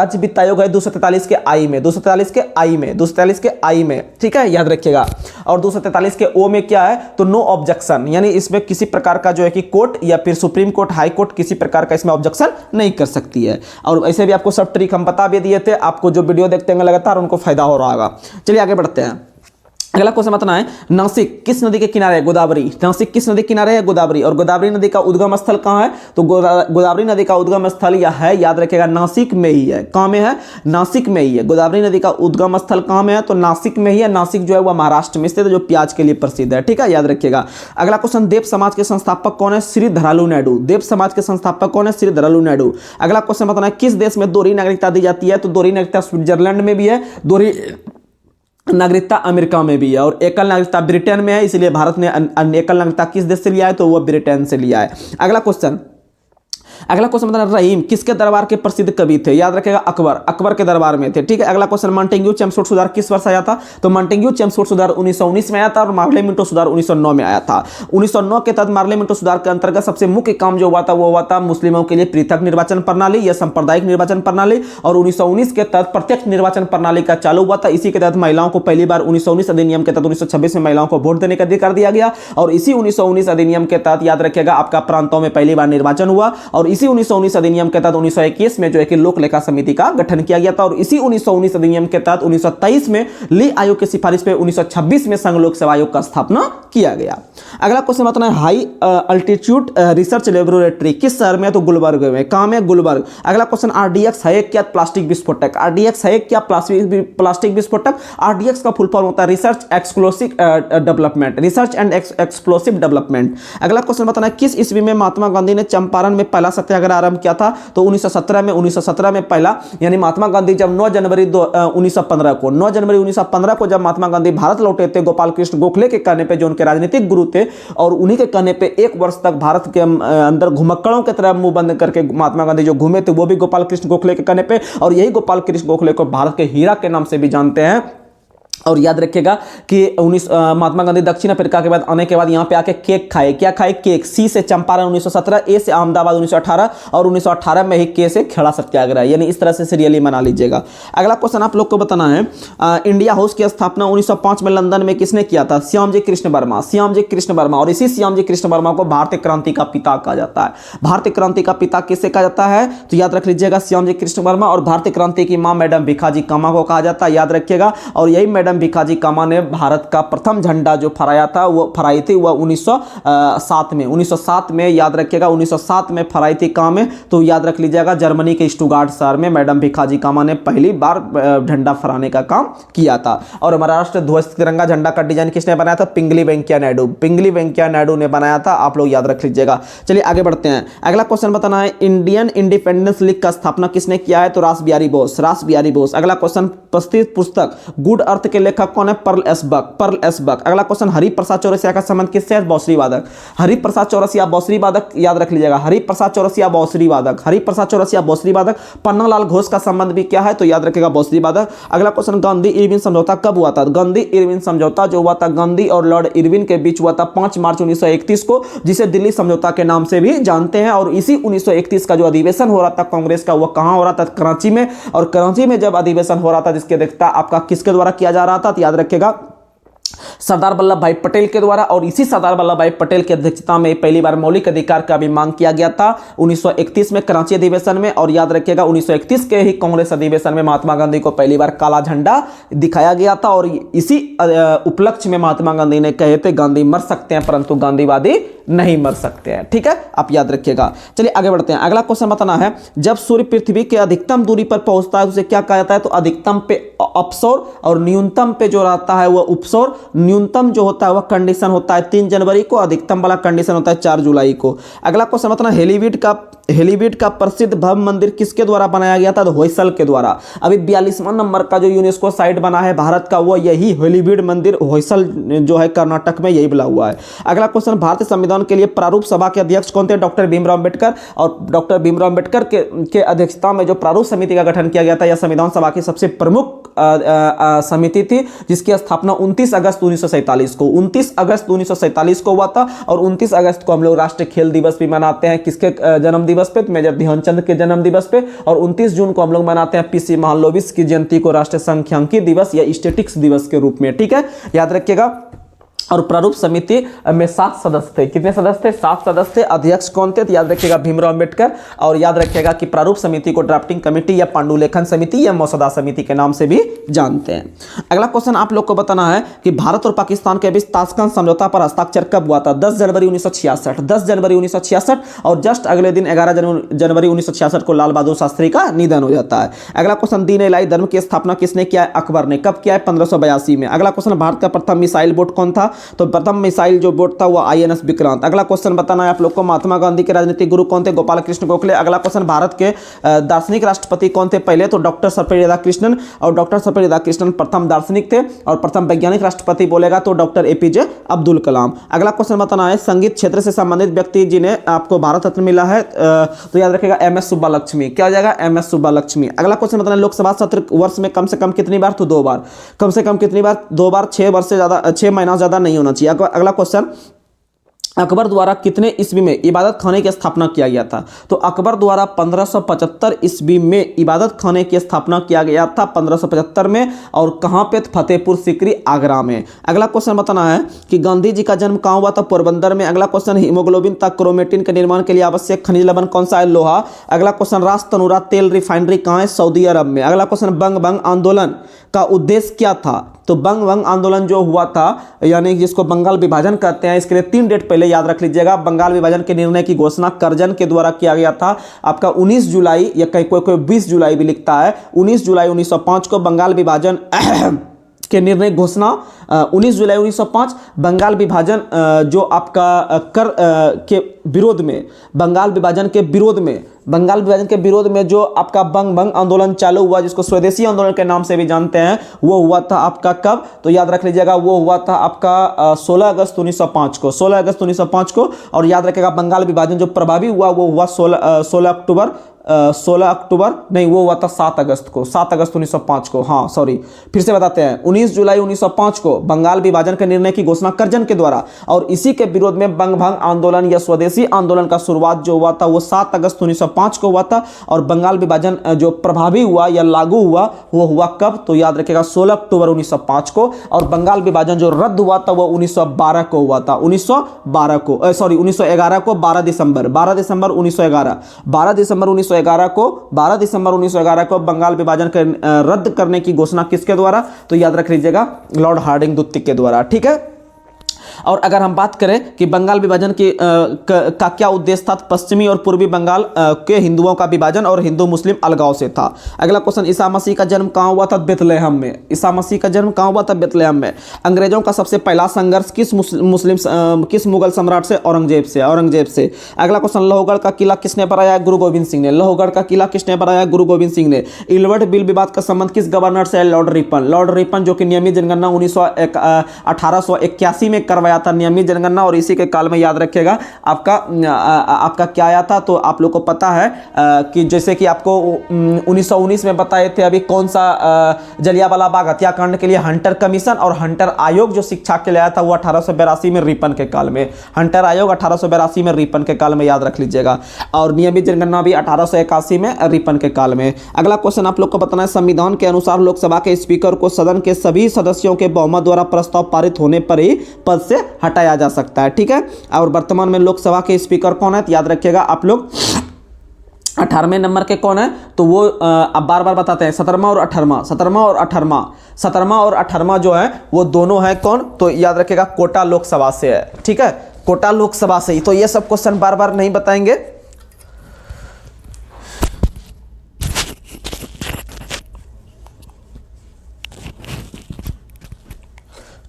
है 243 के आई में। 243 के आई में। ठीक है, याद रखिएगा। और 243 के ओ में क्या है? तो नो ऑब्जेक्शन, यानी इसमें किसी प्रकार का जो है कि कोर्ट या फिर सुप्रीम कोर्ट, हाई कोर्ट किसी प्रकार का इसमें ऑब्जेक्शन नहीं कर सकती है। और ऐसे भी आपको सब ट्रिक हम बता भी दिए थे। आपको जो वीडियो देखते हैं लगातार उनको फायदा हो रहा होगा। चलिए आगे बढ़ते हैं। अगला क्वेश्चन बताना है, नासिक किस नदी के किनारे है? गोदावरी। नासिक किस नदी के किनारे है? गोदावरी। और गोदावरी नदी का उद्गम स्थल कहाँ है? तो गोदावरी नदी का उद्गम स्थल यह है, याद रखिएगा, नासिक में ही है। कहाँ में है? नासिक में ही है। गोदावरी नदी का उद्गम स्थल कहाँ में है? तो नासिक में ही है। नासिक जो है वह महाराष्ट्र में स्थित है, जो प्याज के लिए प्रसिद्ध है। ठीक है, याद रखिएगा। अगला क्वेश्चन, देव समाज के संस्थापक कौन है? श्री धरालू नायडू। देव समाज के संस्थापक कौन है? श्री धरालू नायडू। अगला क्वेश्चन बताना है, किस देश में दोहरी नागरिकता दी जाती है? तो दोहरी नागरिकता स्विट्जरलैंड में भी है, दोहरी नागरिकता अमेरिका में भी है, और एकल नागरिकता ब्रिटेन में है। इसलिए भारत ने एकल नागरिकता किस देश से लिया है? तो वह ब्रिटेन से लिया है। अगला क्वेश्चन, अगला क्वेश्चन बताना, रहीम किसके दरबार के प्रसिद्ध कवि थे? याद रखिएगा अकबर, अकबर के दरबार में थे। ठीक है। अगला क्वेश्चन, मॉन्टेग्यू चैम्सफोर्ड सुधार किस वर्ष आया था? तो मॉन्टेग्यू चैम्सफोर्ड सुधार 1919 में आया था और मार्ले मिंटो सुधार 1909 में आया था। 1909 के तहत मार्ले मिंटो सुधार के अंतर्गत सबसे मुख्य काम जो हुआ था वो हुआ था मुस्लिमों के लिए पृथक निर्वाचन प्रणाली या सांप्रदायिक निर्वाचन प्रणाली, और 1919 के तहत प्रत्यक्ष निर्वाचन प्रणाली का चालू हुआ था। इसी के तहत महिलाओं को पहली बार 1919 अधिनियम के तहत 1926 में महिलाओं को वोट देने का अधिकार दिया गया, और इसी 1919 अधिनियम के तहत याद रखिएगा आपका प्रांतों में पहली बार निर्वाचन हुआ, और इसी 1919 अधिनियम के तहत 1921 में जो है कि लोक लेखा समिति का गठन किया गया था, और इसी 1919 अधिनियम के तहत 1923 में ली आयोग की सिफारिश पे 1926 में संघ लोक सेवा आयोग का स्थापना किया गया। अगला क्वेश्चन बताना है, हाई अल्टीट्यूड रिसर्च लेबोरेटरी किस शहर में? तो गुलबर्ग में। कहां में? गुलबर्ग। अगला क्वेश्चन, आरडीएक्स है क्या प्लास्टिक विस्फोटक? आरडीएक्स है क्या प्लास्टिक विस्फोटक? आरडीएक्स का फुल फॉर्म होता है research explosive development, research and explosive development. अगला क्वेश्चन बताना, किस ईस्वी में महात्मा गांधी ने चंपारण में पहला सत्याग्रह आरंभ किया था? तो 1917 में पहला, यानी महात्मा गांधी जब 9 जनवरी 1915 को जब महात्मा गांधी भारत लौटे थे, गोपाल कृष्ण गोखले के कहने पे, जो उनके राजनीतिक गुरु थे, और उन्हीं के कहने पे 1 वर्ष तक भारत के अंदर घुमक्कड़ों की तरह मुंह बंद करके महात्मा गांधी जो घूमे थे वो भी गोपाल कृष्ण गोखले के कहने पे, और यही गोपाल कृष्ण गोखले को भारत के हीरा के नाम से भी जानते हैं। और याद रखिएगा कि महात्मा गांधी दक्षिण अफ्रीका के बाद आने के बाद यहाँ पे आके केक खाए। क्या खाए? केक। सी से चंपारण 1917, ए से अहमदाबाद 1918, और 1918 में ही के से खेड़ा सत्याग्रह, यानी इस तरह से सीरियली मना लीजिएगा। अगला क्वेश्चन आप लोग को बताना है, इंडिया हाउस की स्थापना 1905 में लंदन में किसने किया था? श्यामजी कृष्ण वर्मा। श्यामजी कृष्ण वर्मा, और इसी श्यामजी कृष्ण वर्मा को भारतीय क्रांति का पिता कहा जाता है। भारतीय क्रांति का पिता किसे कहा जाता है? तो याद रख लीजिएगा श्यामजी कृष्ण वर्मा, और भारतीय क्रांति की मां मैडम भिखाजी कामा को कहा जाता है, याद रखिएगा। और यही मैडम भिखाजी कामा ने भारत का प्रथम झंडा जो फहराया था, वो फहराई थी वह 1907 में याद रखिएगा 1907 में फहराई थी। कहां में? तो याद रख लीजिएगा जर्मनी के स्टुटगार्ट शहर में मैडम भिखाजी कामा ने पहली बार झंडा फहराने का काम किया था। और हमारा राष्ट्र ध्वज तिरंगा झंडा का डिजाइन किसने बनाया था? पिंगली वेंकैया नायडू। पिंगली वेंकैया नायडू ने बनाया था, आप लोग याद रख लीजिएगा। चलिए आगे बढ़ते हैं। अगला क्वेश्चन बताना है, इंडियन इंडिपेंडेंस लीग का स्थापना किसने किया है? तो रास बिहारी बोस। रास बिहारी बोस। अगला क्वेश्चन, प्रसिद्ध पुस्तक गुड अर्थ के लेखक कौन है? Pearl S Buck. Pearl S Buck. अगला क्वेश्चन, हरिप्रसाद चौरसिया का संबंध किससे है? बांसुरी वादक। हरिप्रसाद चौरसिया बांसुरी वादक, याद रख लीजिएगा हरिप्रसाद चौरसिया बांसुरी वादक। हरिप्रसाद चौरसिया बांसुरी वादक। पन्नालाल घोष का संबंध भी क्या है? तो याद रखिएगा बांसुरी वादक। अगला क्वेश्चन, गांधी इरविन समझौता कब हुआ था? गांधी इरविन समझौता जो हुआ था गांधी और लॉर्ड इरविन के बीच हुआ था 5 मार्च 1931 को, जिसे दिल्ली समझौता के नाम से भी जानते हैं। और इसी 1931 का जो अधिवेशन हो रहा था कांग्रेस का, वह कहां हो रहा था? कराची में। और कराची में जब अधिवेशन हो रहा था, जिसके अध्यक्षता आपका किसके द्वारा किया जा रहा था? तो याद रखिएगा सरदार वल्लभ भाई पटेल के द्वारा। और इसी सरदार वल्लभ भाई पटेल की अध्यक्षता में पहली बार मौलिक अधिकार का भी मांग किया गया था 1931 में कराची अधिवेशन में। और याद रखिएगा 1931 के ही कांग्रेस अधिवेशन में महात्मा गांधी को पहली बार काला झंडा दिखाया गया था। और इसी उपलक्ष्य में महात्मा गांधी ने कहे थे, गांधी मर सकते हैं परंतु गांधीवादी नहीं मर सकते हैं। ठीक है, आप याद रखिएगा। चलिए आगे बढ़ते हैं। अगला क्वेश्चन बताना है, जब सूर्य पृथ्वी के अधिकतम दूरी पर पहुंचता है उसे क्या कहा जाता है? तो अधिकतम पे अपसौर, और न्यूनतम पे जो रहता है वह उपसौर। न्यूनतम जो होता है वह कंडीशन होता है 3 जनवरी को, अधिकतम वाला कंडीशन होता है 4 जुलाई को। अगला क्वेश्चन बताना, हेलीवीड का प्रसिद्ध भव्य मंदिर किसके द्वारा बनाया गया था? तो होयसल के द्वारा। अभी 42वां नंबर का जो यूनेस्को साइट बना है भारत का, वो यही हेलीवीड मंदिर होयसल जो है कर्नाटक में, यही बना हुआ है। अगला क्वेश्चन, भारतीय संविधान के लिए प्रारूप सभा के अध्यक्ष कौन थे? डॉक्टर भीमराव अम्बेडकर। और डॉक्टर भीमराव अम्बेडकर के अध्यक्षता में जो प्रारूप समिति का गठन किया गया था, यह संविधान सभा की सबसे प्रमुख समिति थी, जिसकी स्थापना 29 अगस्त 1947 को हुआ था। और 29 अगस्त को हम लोग राष्ट्रीय खेल दिवस भी मनाते हैं। किसके जन्म दिवस पे? मेजर ध्यानचंद के जन्म दिवस पे। और 29 जून को हम लोग मनाते हैं पीसी महालनोबिस की जयंती को राष्ट्रीय सांख्यिकी दिवस या स्टैटिस्टिक्स दिवस के रूप में। ठीक है, याद रखिएगा। और प्रारूप समिति में 7 सदस्य थे। कितने सदस्य थे? 7 सदस्य थे। अध्यक्ष कौन थे? तो याद रखिएगा भीमराव अम्बेडकर। और याद रखिएगा कि प्रारूप समिति को ड्राफ्टिंग कमेटी या पांडुलेखन समिति या मसौदा समिति के नाम से भी जानते हैं। अगला क्वेश्चन आप लोग को बताना है कि भारत और पाकिस्तान के बीच ताशकंद समझौता पर हस्ताक्षर कब हुआ था? 10 जनवरी 1966। 10 जनवरी 1966। और जस्ट अगले दिन 11 जनवरी 1966 को लाल बहादुर शास्त्री का निधन हो जाता है। अगला क्वेश्चन, दीन इलाही धर्म की स्थापना किसने किया है? अकबर ने। कब किया है? 1582 में। अगला क्वेश्चन, भारत का प्रथम मिसाइल बोट कौन था? तो प्रथम मिसाइल जो बोट था वो INS विक्रांत। अगला क्वेश्चन बताना है आप लोग को, महात्मा गांधी के राजनीतिक गुरु कौन थे? गोपाल कृष्ण गोखले। अगला क्वेश्चन, भारत के दार्शनिक राष्ट्रपति कौन थे पहले? तो डॉक्टर सर्वपल्ली राधाकृष्णन। और डॉक्टर सर्वपल्ली राधाकृष्णन प्रथम दार्शनिक थे। और प्रथम वैज्ञानिक राष्ट्रपति बोलेगा तो डॉक्टर APJ अब्दुल कलाम। अगला क्वेश्चन बताना है, संगीत क्षेत्र से संबंधित व्यक्ति जिन्हें आपको भारत रत्न मिला है, तो याद रखिएगा MS सुब्बालक्ष्मी। क्या हो जाएगा? MS सुब्बालक्ष्मी। अगला क्वेश्चन बताना है, लोकसभा सत्र वर्ष में कम से कम कितनी बार? तो 2 बार। कम से कम कितनी बार? 2 बार। 6 वर्ष से ज्यादा, 6 महीना ज्यादा नहीं होना चाहिए। अगला क्वेश्चन, अकबर द्वारा कितने ईस्वी में इबादत खाने की स्थापना किया गया था? तो अकबर द्वारा 1575 ईस्वी में इबादत खाने की स्थापना किया गया था, 1575 में। और कहाँ पे? फतेहपुर सीकरी, आगरा में। अगला क्वेश्चन बताना है कि गांधी जी का जन्म कहाँ हुआ था? पोरबंदर में। अगला क्वेश्चन, हीमोग्लोबिन तक क्रोमेटिन के निर्माण के लिए आवश्यक खनिज लवण कौन सा है? लोहा। अगला क्वेश्चन, रास तनुरा तेल रिफाइनरी कहाँ है? सऊदी अरब में। अगला क्वेश्चन, बंग भंग आंदोलन का उद्देश्य क्या था? तो बंग भंग आंदोलन जो हुआ था, यानी जिसको बंगाल विभाजन कहते हैं, इसके लिए 3 डेट पहले याद रख लीजिएगा। बंगाल विभाजन के निर्णय की घोषणा करजन के द्वारा किया गया था आपका 19 जुलाई, या कोई 20 जुलाई भी लिखता है। 19 जुलाई 1905 को बंगाल विभाजन के निर्णय घोषणा 19 जुलाई 1905 बंगाल विभाजन जो आपका कर के विरोध में, बंगाल विभाजन के विरोध में जो आपका बंग भंग आंदोलन चालू हुआ, जिसको स्वदेशी आंदोलन के नाम से भी जानते हैं, वो हुआ था आपका कब? तो याद रख लीजिएगा, वो हुआ था आपका 16 अगस्त 1905 को, 16 अगस्त 1905 को। और याद रखेगा, बंगाल विभाजन जो प्रभावी हुआ वो हुआ 16 अक्टूबर नहीं, वो हुआ था 7 अगस्त को, 7 अगस्त 1905 को। हाँ सॉरी, फिर से बताते हैं, 19 जुलाई 1905 को बंगाल विभाजन के निर्णय की घोषणा करजन के द्वारा, और इसी के विरोध में बंग भंग आंदोलन या स्वदेशी आंदोलन का शुरुआत जो हुआ था वो 7 अगस्त 1905 को हुआ था। और बंगाल विभाजन जो प्रभावी हुआ या लागू हुआ वो हुआ कब? तो याद रखेगा 16 अक्टूबर 1905 को। और बंगाल विभाजन जो रद्द हुआ था वो 1912 को हुआ था, 1911 को 12 दिसंबर 1911 को बंगाल विभाजन के रद्द करने की घोषणा किसके द्वारा? तो याद रख लीजिएगा, लॉर्ड हार्डिंग द्वितीय के द्वारा। ठीक है। और अगर हम बात करें कि बंगाल विभाजन का क्या उद्देश्य था, पश्चिमी और पूर्वी बंगाल के हिंदुओं का विभाजन और हिंदू मुस्लिम अलगाव से था। अगला क्वेश्चन, ईसा मसीह का जन्म कहाँ हुआ था? बेथलेहम में। ईसा मसीह का जन्म कहाँ हुआ था? बेथलेहम में। अंग्रेजों का सबसे पहला संघर्ष किस मुगल सम्राट से? औरंगजेब से। अगला क्वेश्चन, लोहगढ़ का किला किसने बनाया? गुरु गोविंद सिंह ने। लोहगढ़ का किला किसने बनाया? गुरु गोविंद सिंह ने। इलवर्ट बिल विवाद का संबंध किस गवर्नर से? लॉर्ड रिपन, जो कि नियमित जनगणना 1881 में करवाया था, नियमित जनगणना। और इसी के काल में याद रखिएगा आपका क्या आया था? तो आप लोग को पता है कि जैसे कि आपको 1919 में बताए थे अभी, कौन सा जलियांवाला बाग हत्याकांड के लिए हंटर कमीशन और हंटर आयोग जो शिक्षा के लिए आया था वो 1882 में रिपन के काल में, हंटर आयोग 1882 में रिपन के काल में, याद रख लीजिएगा। और नियमित जनगणना भी 1881 में रिपन के काल में। अगला क्वेश्चन आप लोग को बताना है, संविधान के अनुसार लोकसभा के स्पीकर को सदन के सभी सदस्यों के बहुमत द्वारा प्रस्ताव पारित होने पर ही पद से हटाया जा सकता है। ठीक है। और वर्तमान में लोकसभा के स्पीकर कौन है? तो याद रखिएगा आप लोग 18वें नंबर के कौन है? तो वो अब बार बार बताते हैं, 17वां और 18वां जो है वो दोनों है कौन? तो याद रखिएगा कोटा लोकसभा से है। ठीक है, कोटा लोकसभा से ही। तो ये सब क्वेश्चन बार बार नहीं बताएंगे।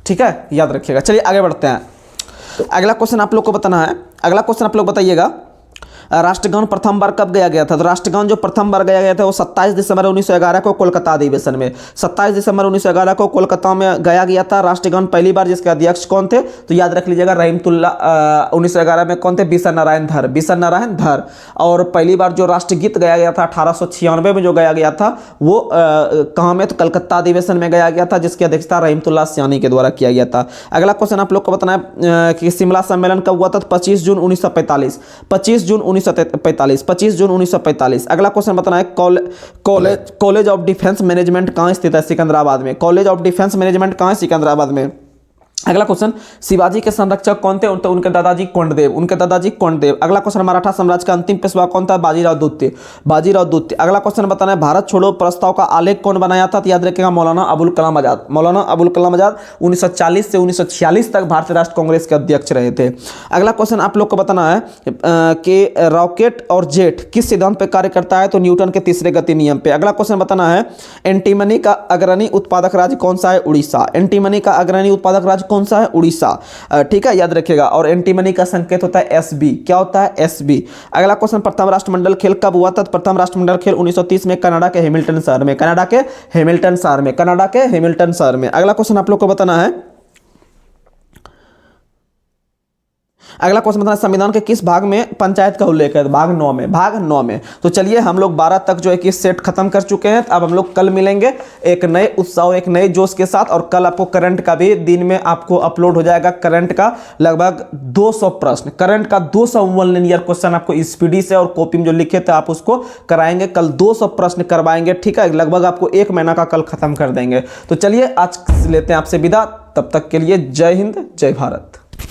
ठीक है, याद रखिएगा। चलिए आगे बढ़ते हैं। अगला क्वेश्चन आप लोग को बताना है, अगला क्वेश्चन आप लोग बताइएगा, राष्ट्रगान प्रथम बार कब गाया गया था? तो राष्ट्रगान जो प्रथम बार गाया गया था वो 27 दिसंबर 1911 को कोलकाता अधिवेशन में, 27 दिसंबर 1911 को कोलकाता में गाया गया था राष्ट्रगान पहली बार। जिसके अध्यक्ष कौन थे? तो याद रख लीजिएगा रहमतुल्लाह। 1911 में कौन थे? बिशन नारायण धर। और पहली बार जो राष्ट्रगीत गाया गया था 1896 में जो गाया गया था वो कहाँ में? तो कलकत्ता अधिवेशन में गाया गया था, जिसकी अध्यक्षता रहमतुल्लाह सियानी के द्वारा किया गया था। अगला क्वेश्चन आप लोग को बताना है कि शिमला सम्मेलन कब हुआ था? 25 जून 1945। 25 जून 1945। अगला क्वेश्चन बताना है, कॉलेज ऑफ डिफेंस मैनेजमेंट कहाँ स्थित है? सिकंदराबाद में। कॉलेज ऑफ डिफेंस मैनेजमेंट कहाँ है? सिकंदराबाद में। अगला क्वेश्चन, शिवाजी के संरक्षक कौन थे? तो उनके दादाजी कोंडदेव। अगला क्वेश्चन, मराठा साम्राज्य का अंतिम पेशवा कौन था? बाजीराव द्वितीय। अगला क्वेश्चन बताना है, भारत छोड़ो प्रस्ताव का आलेख कौन बनाया था? तो याद रखिएगा मौलाना अबुल कलाम आजाद। 1940 से 1946 तक भारतीय राष्ट्र कांग्रेस के अध्यक्ष रहे थे। अगला क्वेश्चन आप लोग को बताना है कि रॉकेट और जेट किस सिद्धांत पर कार्य करता है? तो न्यूटन के तीसरे गति नियम पे। अगला क्वेश्चन बताना है, एंटीमनी का अग्रणी उत्पादक राज्य कौन सा है? उड़ीसा। एंटीमनी का अग्रणी उत्पादक राज्य कौन सा है? उड़ीसा। ठीक है, याद रखिएगा। और एंटीमनी का संकेत होता है एसबी। क्या होता है? एसबी। अगला क्वेश्चन, प्रथम राष्ट्रमंडल खेल कब हुआ था? प्रथम राष्ट्रमंडल खेल 1930 में कनाडा के हैमिल्टन शहर में। कनाडा के हैमिल्टन शहर में। कनाडा के हैमिल्टन शहर में। अगला क्वेश्चन आप लोग को बताना है, अगला क्वेश्चन बताना, संविधान के किस भाग में पंचायत का उल्लेख है? भाग 9 में। भाग 9 में। तो चलिए हम लोग 12 तक जो है कि सेट खत्म कर चुके हैं। अब हम लोग कल मिलेंगे एक नए उत्साह और एक नए जोश के साथ। और कल आपको करंट का भी दिन में आपको अपलोड हो जाएगा। करंट का लगभग 200 प्रश्न, करंट का 200 वन लिनियर क्वेश्चन आपको स्पीडी से और कॉपी में जो लिखे थे आप उसको कराएंगे। कल 200 प्रश्न करवाएंगे। ठीक है, लगभग आपको 1 महीना का कल खत्म कर देंगे। तो चलिए आज लेते हैं आपसे विदा। तब तक के लिए जय हिंद, जय भारत।